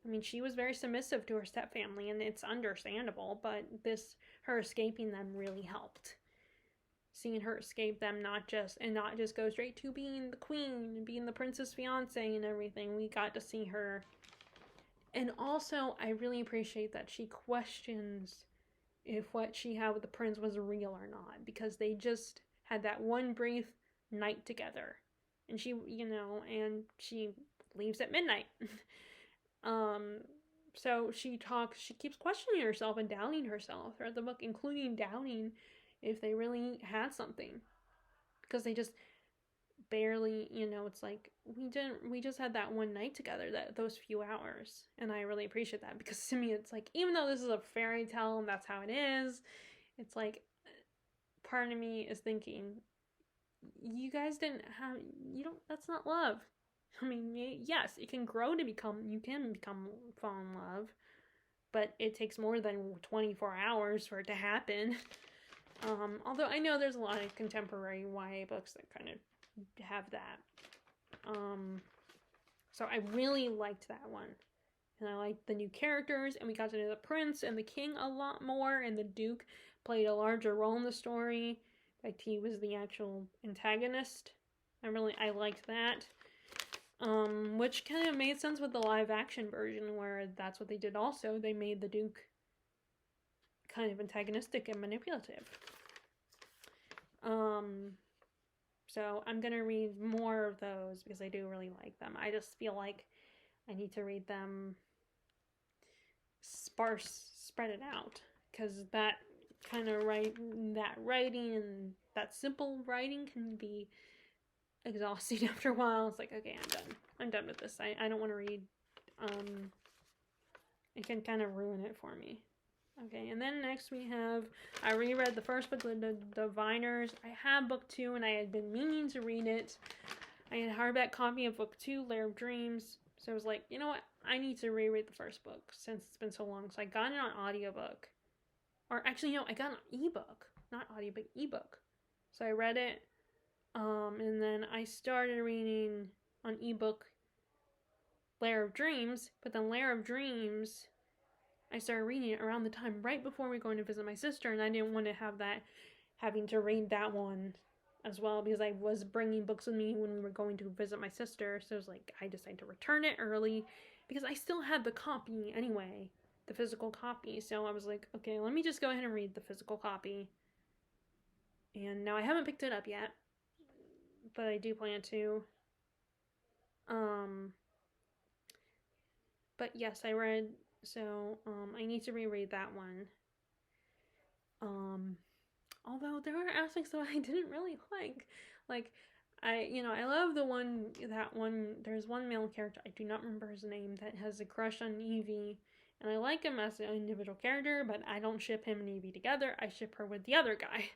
I mean, she was very submissive to her stepfamily, and it's understandable, but her escaping them really helped. Seeing her escape them, not just go straight to being the queen and being the prince's fiance and everything. We got to see her. And also, I really appreciate that she questions if what she had with the prince was real or not, because they just had that one brief night together. And she, and she leaves at midnight. So she keeps questioning herself and doubting herself throughout the book, including doubting if they really had something, because they just barely, it's like, we just had that one night together, those few hours. And I really appreciate that, because to me, it's like, even though this is a fairy tale and that's how it is, it's like, part of me is thinking, you guys that's not love. I mean, yes, it can grow to fall in love, but it takes more than 24 hours for it to happen. Although I know there's a lot of contemporary YA books that kind of have that. So I really liked that one. And I liked the new characters, and we got to know the prince and the king a lot more, and the duke played a larger role in the story. In fact, he was the actual antagonist. I liked that. Which kind of made sense with the live action version, where that's what they did also. They made the duke kind of antagonistic and manipulative. So I'm gonna read more of those because I do really like them. I just feel like I need to read them spread it out, because that kind of writing and that simple writing can be exhausting after a while. It's like, okay, I'm done with this. I don't want to read. It can kind of ruin it for me. Okay, and then next I reread the first book, The Diviners. I have book 2, and I had been meaning to read it. I had a hardback copy of book 2, Lair of Dreams. So I was like, you know what? I need to reread the first book since it's been so long. So I got it on audiobook. Or actually, no, I got it on ebook. Not audiobook, ebook. So I read it. And then I started reading on ebook Lair of Dreams. But then Lair of Dreams, I started reading it around the time right before we were going to visit my sister, and I didn't want to have that, having to read that one as well, because I was bringing books with me when we were going to visit my sister. So it was like, I decided to return it early, because I still had the copy anyway, the physical copy. So I was like, okay, let me just go ahead and read the physical copy. And now I haven't picked it up yet, but I do plan to. But yes, I read. So, I need to reread that one. Although there are aspects that I didn't really like. Like, I love there's one male character, I do not remember his name, that has a crush on Evie. And I like him as an individual character, but I don't ship him and Evie together. I ship her with the other guy.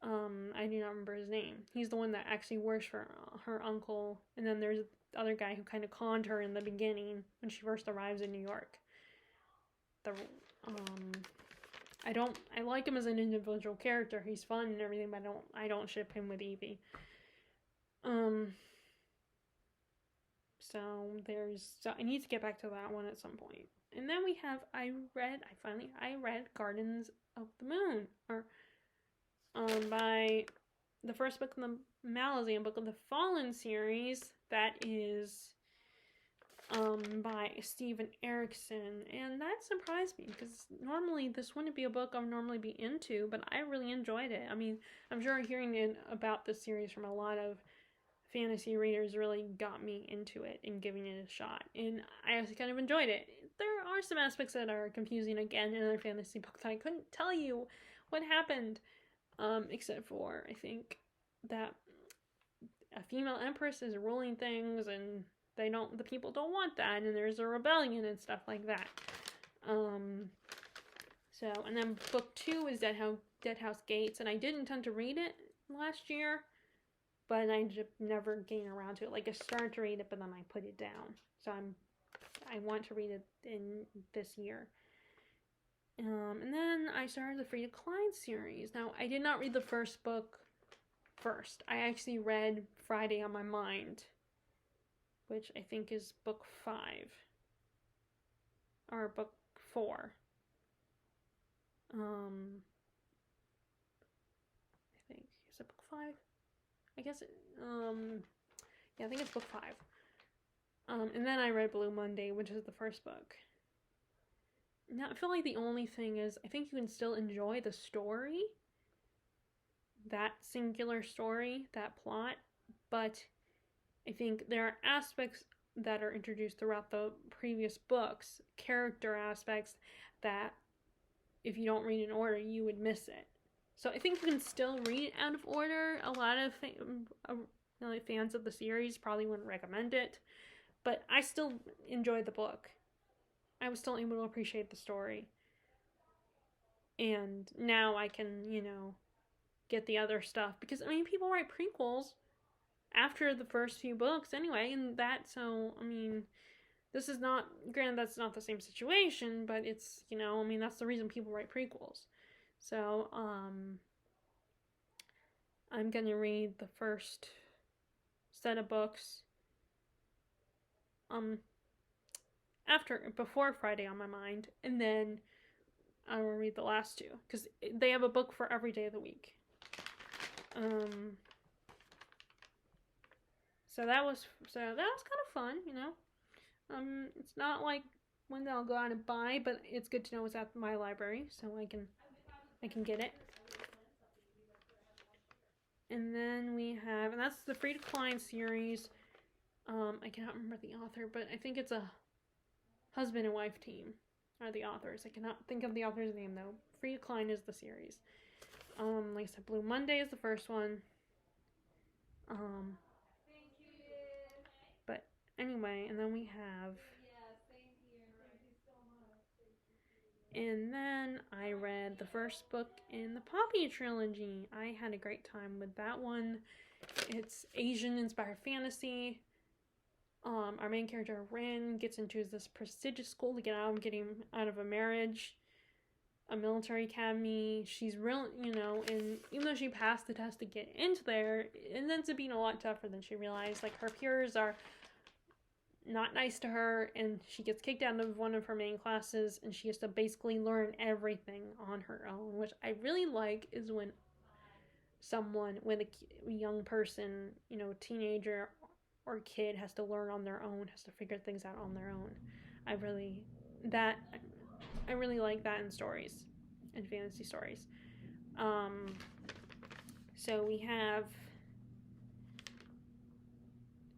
I do not remember his name. He's the one that actually works for her uncle. And then there's the other guy who kind of conned her in the beginning when she first arrives in New York. I like him as an individual character. He's fun and everything, but I don't ship him with Evie. So I need to get back to that one at some point. And then I read Gardens of the Moon, or by the first book in the Malazan Book of the Fallen series. That is by Steven Erikson, and that surprised me, because normally this wouldn't be a book I would normally be into, but I really enjoyed it. I mean, I'm sure hearing about this series from a lot of fantasy readers really got me into it and giving it a shot, and I actually kind of enjoyed it. There are some aspects that are confusing again in other fantasy books. I couldn't tell you what happened, except for, I think, that a female empress is ruling things, and the people don't want that, and there's a rebellion and stuff like that. So, and then book 2 is Dead House Gates, and I did intend to read it last year, but I just never came around to it. Like, I started to read it, but then I put it down. So I want to read it in this year. And then I started the Frida Klein series. Now, I did not read the first book first. I actually read Friday on My Mind, which I think is book 5. Or book 4. I think, is it book 5? I guess, yeah, I think it's book 5. And then I read Blue Monday, which is the first book. Now, I feel like the only thing is, I think you can still enjoy the story, that singular story, that plot, but I think there are aspects that are introduced throughout the previous books, character aspects, that if you don't read in order, you would miss it. So I think you can still read it out of order. A lot of fans of the series probably wouldn't recommend it, but I still enjoyed the book. I was still able to appreciate the story. And now I can, get the other stuff. Because, people write prequels after the first few books anyway. And this is not, granted, that's not the same situation, but it's, that's the reason people write prequels. So, I'm going to read the first set of books before Friday on My Mind, and then I will read the last 2, because they have a book for every day of the week. So that was kind of fun, It's not like one that I'll go out and buy, but it's good to know it's at my library, so I can get it. And then and that's the Frida Klein series. I cannot remember the author, but I think it's a husband and wife team are the authors. I cannot think of the author's name, though. Frida Klein is the series. Like I said, Blue Monday is the first one. But anyway, and then we have... And then I read the first book in the Bartenius Trilogy. I had a great time with that one. It's Asian-inspired fantasy. Our main character, Rin, gets into this prestigious school to get getting out of a marriage, a military academy. She's real, and even though she passed the test to get into there, it ends up being a lot tougher than she realized. Like, her peers are not nice to her, and she gets kicked out of one of her main classes, and she has to basically learn everything on her own, which I really like is when a young person, teenager or kid has to learn on their own, has to figure things out on their own. I really like that in stories, in fantasy stories. So we have,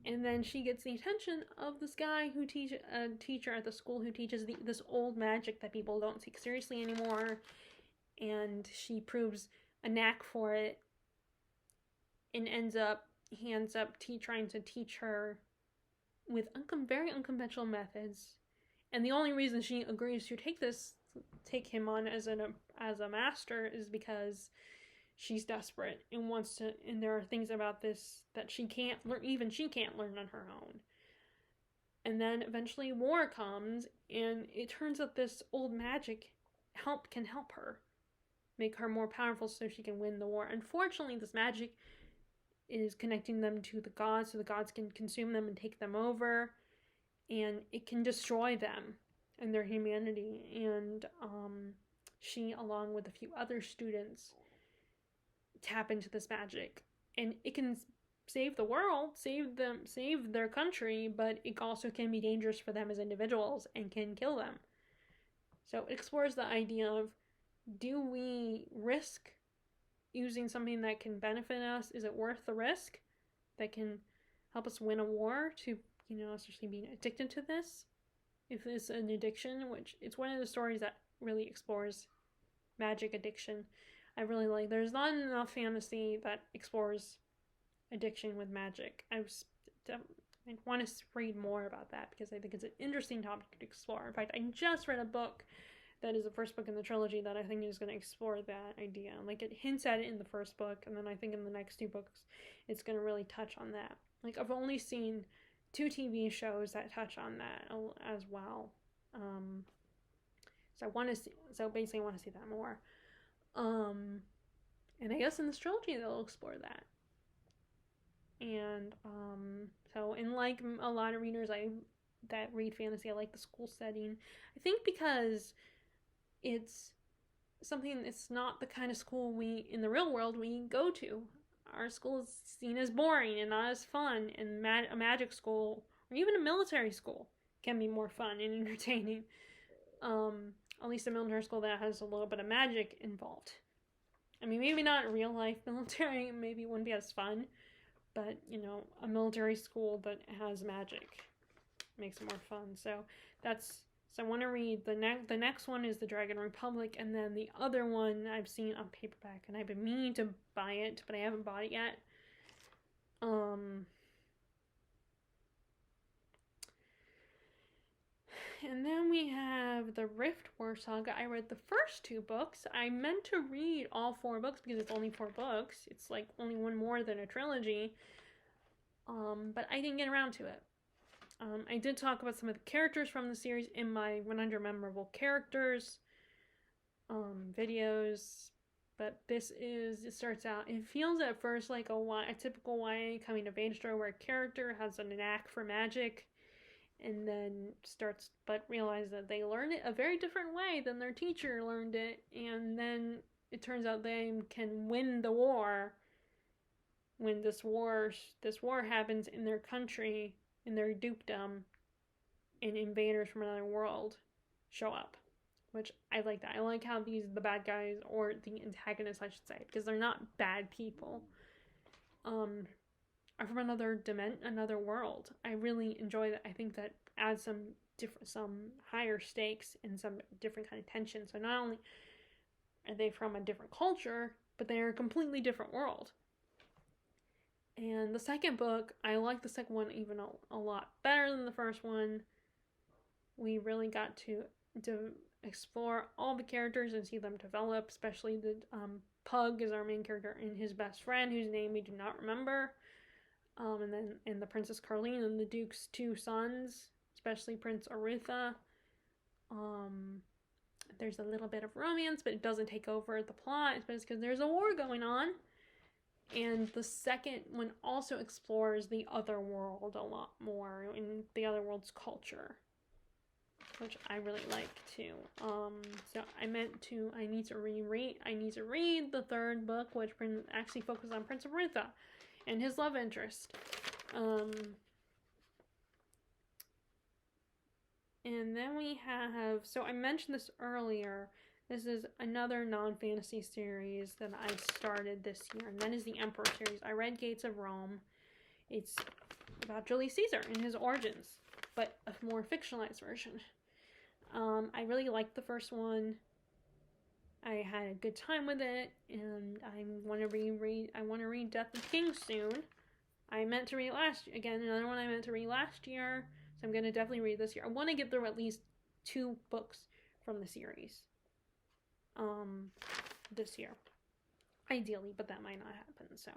and then she gets the attention of this guy who a teacher at the school who teaches this old magic that people don't take seriously anymore, and she proves a knack for it, and he ends up trying to teach her with very unconventional methods. And the only reason she agrees to take him on as a master is because she's desperate and wants to, and there are things about this that she can't learn on her own. And then eventually war comes, and it turns out this old magic can help her, make her more powerful so she can win the war. Unfortunately, this magic is connecting them to the gods, so the gods can consume them and take them over, and it can destroy them and their humanity. And she, along with a few other students, tap into this magic, and it can save the world, save their country, but it also can be dangerous for them as individuals and can kill them. So it explores the idea of, do we risk using something that can benefit us? Is it worth the risk that can help us win a war to, especially being addicted to this? If it's an addiction, which it's one of the stories that really explores magic addiction. I really like. There's not enough fantasy that explores addiction with magic. I want to read more about that because I think it's an interesting topic to explore. In fact, I just read a book that is the first book in the trilogy that I think is going to explore that idea. Like, it hints at it in the first book, and then I think in the next 2 books it's going to really touch on that. Like, I've only seen 2 TV shows that touch on that as well. So I want to see. So basically, I want to see that more. And I guess in this trilogy they'll explore that. And so, in like a lot of readers that read fantasy, I like the school setting. I think because it's something. It's not the kind of school we in the real world we go to. Our school is seen as boring and not as fun, and a magic school or even a military school can be more fun and entertaining. At least a military school that has a little bit of magic involved. I mean, maybe not real life military, maybe it wouldn't be as fun, but, you know, a military school that has magic makes it more fun. So I want to read the next one is the Dragon Republic, and then the other one I've seen on paperback, and I've been meaning to buy it, but I haven't bought it yet. And then we have the Rift War Saga. I read the first 2 books. I meant to read all 4 books because it's only 4 books. It's like only one more than a trilogy. But I didn't get around to it. I did talk about some of the characters from the series in my 100 Memorable Characters videos. But it starts out, it feels at first like a typical YA coming of age story where a character has a knack for magic and then but realize that they learn it a very different way than their teacher learned it, and then it turns out they can win the war when this war happens in their country, in their dukedom, and invaders from another world show up. Which I like that. I like how the bad guys, or the antagonists I should say, because they're not bad people, are from another world. I really enjoy that. I think that adds some higher stakes and some different kind of tension. So not only are they from a different culture, but they're a completely different world. And the second book, I like the second one even a lot better than the first one. We really got to explore all the characters and see them develop, especially the Pug is our main character, and his best friend, whose name we do not remember. And the Princess Carlene and the Duke's 2 sons, especially Prince Aritha. There's a little bit of romance, but it doesn't take over the plot, especially because there's a war going on. And the second one also explores the other world a lot more, in the other world's culture, which I really like too. So I need to read the 3rd book, which actually focuses on Prince Aritha and his love interest. And then we have, so I mentioned this earlier, this is another non-fantasy series that I started this year, and that is the Emperor series. I read Gates of Rome. It's about Julius Caesar and his origins, but a more fictionalized version. I really liked the first one. I had a good time with it, and I want to read Death of Kings soon. I meant to read it another one I meant to read last year, so I'm going to definitely read this year. I want to get through at least 2 books from the series this year, ideally, but that might not happen. So,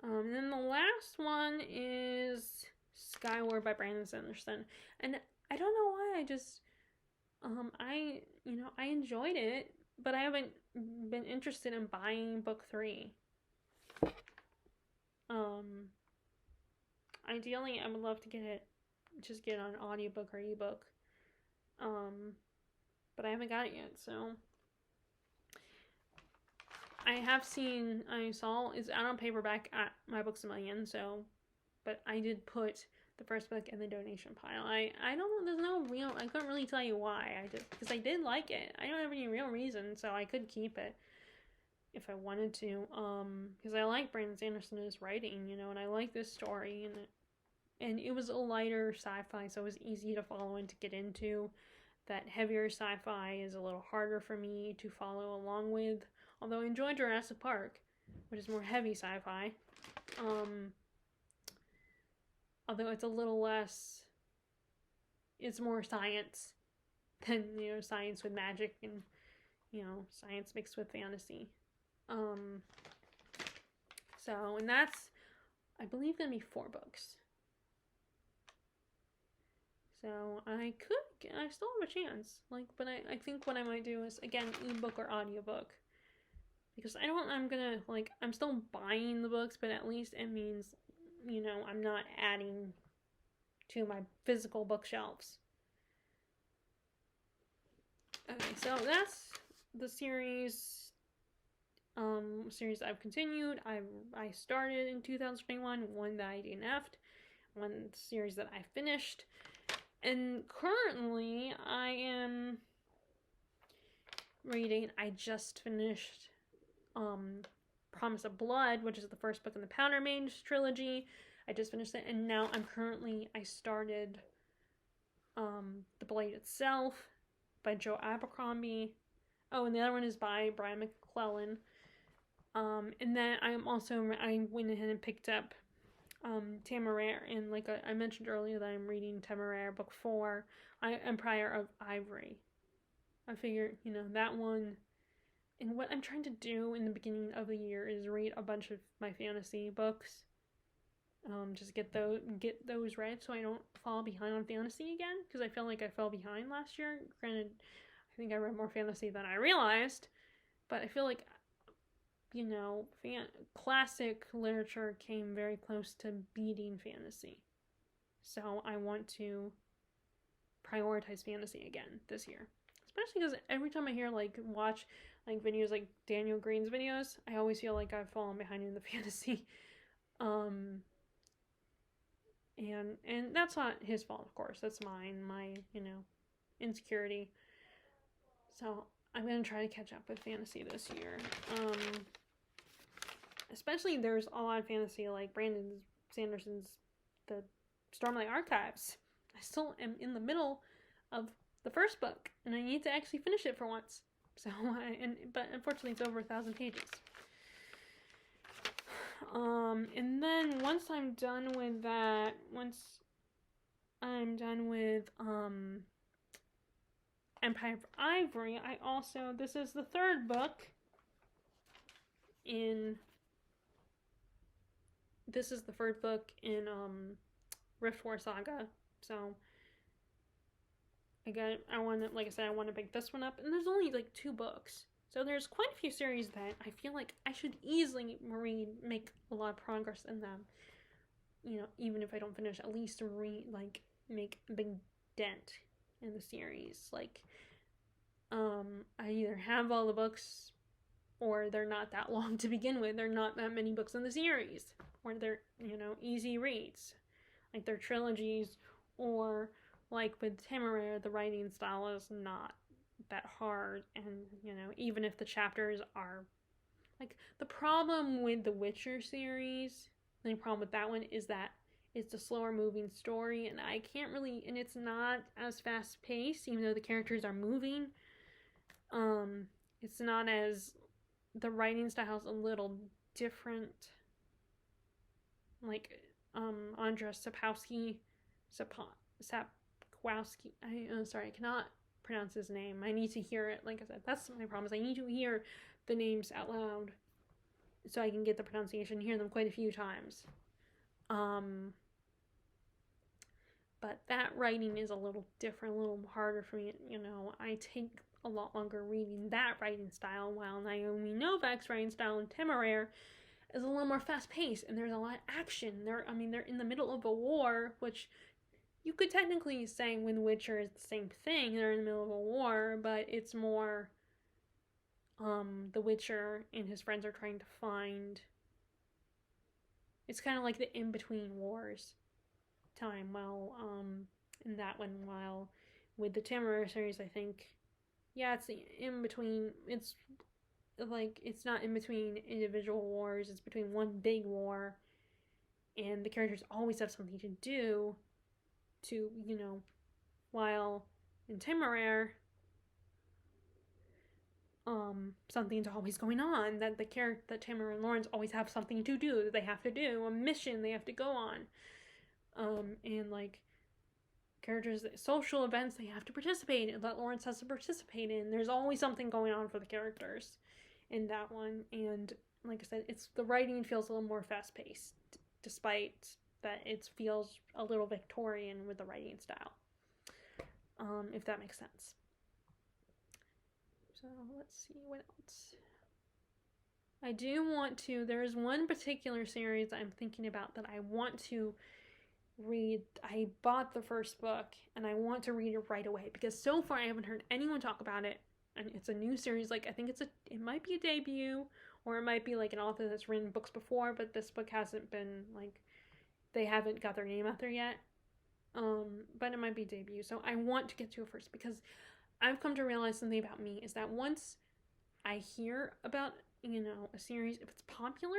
and then the last one is Skyward by Brandon Sanderson, and I don't know why, I just I enjoyed it, but I haven't been interested in buying book 3. Ideally, I would love to get it on audiobook or ebook. But I haven't got it yet, so. I saw it's out on paperback at My Books A Million, so, but I did put the first book in the donation pile. I don't know, I couldn't really tell you why. Because I did like it. I don't have any real reason, so I could keep it if I wanted to. Because I like Brandon Sanderson's writing, and I like this story, and it was a lighter sci-fi, so it was easy to follow and to get into. That heavier sci-fi is a little harder for me to follow along with. Although I enjoyed Jurassic Park, which is more heavy sci-fi. although it's a little less, it's more science than, science with magic and, science mixed with fantasy. So, and that's, I believe, gonna be 4 books. So I still have a chance. But I think what I might do is, again, ebook or audiobook. Because I'm still buying the books, but at least it means, I'm not adding to my physical bookshelves. Okay, so that's the series I've continued. I started in 2021, one that I DNF'd, one series that I finished. And currently, I am reading, I just finished Promise of Blood, which is the first book in the Bartenius Trilogy. I just finished it, and now I started The Blade Itself by Joe Abercrombie. Oh, and the other one is by Brian McClellan. And then I went ahead and picked up Temeraire, and I mentioned earlier that I'm reading Temeraire book 4, Empire of Ivory. I figured, that one, and what I'm trying to do in the beginning of the year is read a bunch of my fantasy books, just get those read so I don't fall behind on fantasy again, because I feel like I fell behind last year. Granted, I think I read more fantasy than I realized, but I feel like classic literature came very close to beating fantasy. So I want to prioritize fantasy again this year. Especially because every time I hear, watch, videos like Daniel Green's videos, I always feel like I've fallen behind in the fantasy. And that's not his fault, of course. That's mine, my, insecurity. So I'm going to try to catch up with fantasy this year. Especially there's a lot of fantasy, like Brandon Sanderson's The Stormlight Archives. I still am in the middle of the first book, and I need to actually finish it for once. So, but unfortunately it's over 1,000 pages. And then once I'm done with that, Empire of Ivory, this is the third book in Rift War Saga. So I want to pick this one up, and there's only 2 books. So there's quite a few series that I feel like I should easily make a lot of progress in them. Even if I don't finish, at least make a big dent in the series. I either have all the books, or they're not that long to begin with. There are not that many books in the series, or they're, easy reads. They're trilogies, or with Temeraire, the writing style is not that hard, and, even if the chapters are, the problem with the Witcher series, the only problem with that one is that it's a slower moving story, and and it's not as fast paced, even though the characters are moving. It's not as, the writing style is a little different. Andrzej Sapkowski, I cannot pronounce his name. I need to hear it. Like I said, that's my problem. I need to hear the names out loud so I can get the pronunciation, hear them quite a few times. But that writing is a little different, a little harder for me. I take a lot longer reading that writing style, while Naomi Novak's writing style in Temeraire is a little more fast-paced, and there's a lot of action. They're in the middle of a war, which you could technically say with Witcher is the same thing. They're in the middle of a war, but it's more the Witcher and his friends are trying to find, it's kind of like the in-between wars time, while in that one, while with the Temeraire series, I think, it's the in-between, it's not in between individual wars, it's between one big war, and the characters always have something to do to, while in Temeraire, something's always going on, that Tamara and Lawrence always have something to do, that they have to do, a mission they have to go on. and like characters, social events they have to participate in, that Lawrence has to participate in. There's always something going on for the characters in that one, and like I said, it's the writing feels a little more fast-paced, despite that it feels a little Victorian with the writing style, if that makes sense. So let's see what else. I do want to, there's one particular series I'm thinking about that I want to read. I bought the first book and I want to read it right away because so far I haven't heard anyone talk about it, and it's a new series. Like I think it might be a debut, or it might be like an author that's written books before, but this book hasn't been like, they haven't got their name out there yet. But it might be debut, so I want to get to it first because I've come to realize something about me is that once I hear about, you know, a series, if it's popular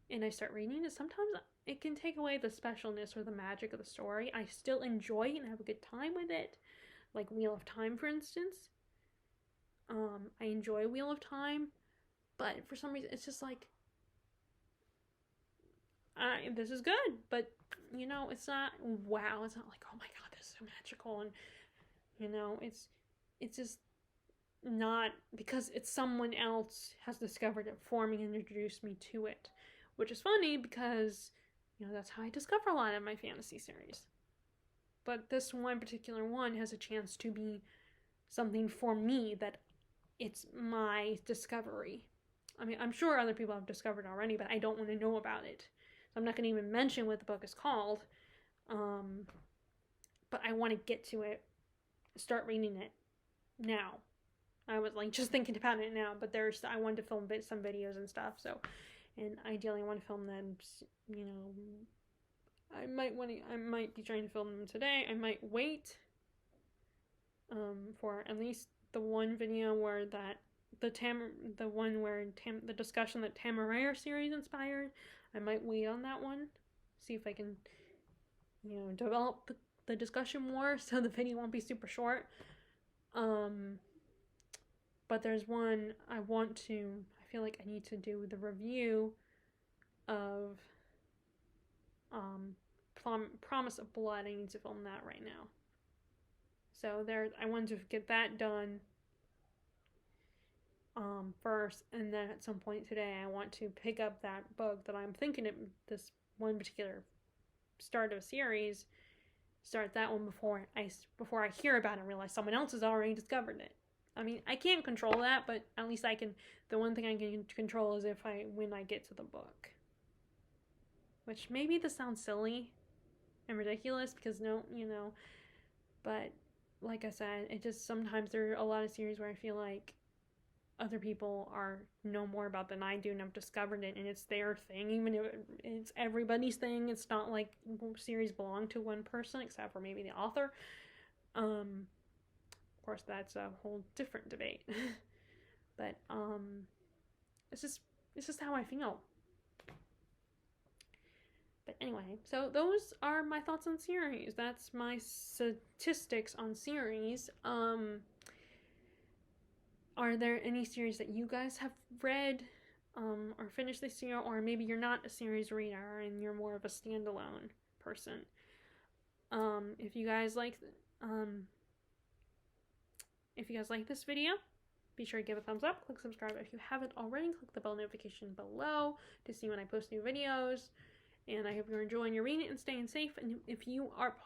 and I start reading it, sometimes it can take away the specialness or the magic of the story. I still enjoy it and have a good time with it, like Wheel of Time, for instance. I enjoy Wheel of Time, but for some reason it's just like, this is good, but you know, it's not wow. It's not like, oh my god, this is so magical, and you know, it's just not, because it's someone else has discovered it for me and introduced me to it, which is funny because, you know, that's how I discover a lot of my fantasy series. But this one particular one has a chance to be something for me, that it's my discovery. I mean, I'm sure other people have discovered already, but I don't want to know about it. So I'm not going to even mention what the book is called. But I want to get to it, start reading it now. I was like just thinking about it now, but I wanted to film some videos and stuff, so, and ideally I want to film them, you know, I might be trying to film them today. I might wait for at least the one video where the discussion that Tamaraire series inspired. I might wait on that one, see if I can, you know, develop the discussion more so the video won't be super short. But there's one I feel like I need to do the review of Promise of Blood. I need to film that right now. So I wanted to get that done first, and then at some point today I want to pick up that book that I'm thinking of, this one particular start of a series, start that one before I hear about it and realize someone else has already discovered it. I mean, I can't control that, but at least I can, the one thing I can control is when I get to the book. Which maybe this sounds silly and ridiculous because but like I said, it just, sometimes there are a lot of series where I feel like other people know more about than I do, and I've discovered it and it's their thing, even if it's everybody's thing. It's not like series belong to one person except for maybe the author. Of course, that's a whole different debate. But it's just how I feel. But anyway, so those are my thoughts on series. That's my statistics on series. Are there any series that you guys have read or finished this year, or maybe you're not a series reader and you're more of a standalone person? If you guys like this video, be sure to give a thumbs up, click subscribe if you haven't already, click the bell notification below to see when I post new videos. And I hope you're enjoying your reading and staying safe. And if you are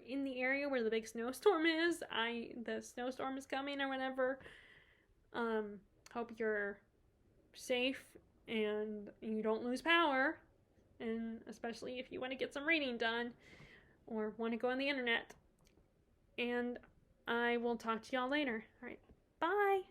in the area where the big snowstorm is, the snowstorm is coming or whatever, hope you're safe and you don't lose power, and especially if you want to get some reading done or want to go on the internet. And I will talk to y'all later. All right, bye!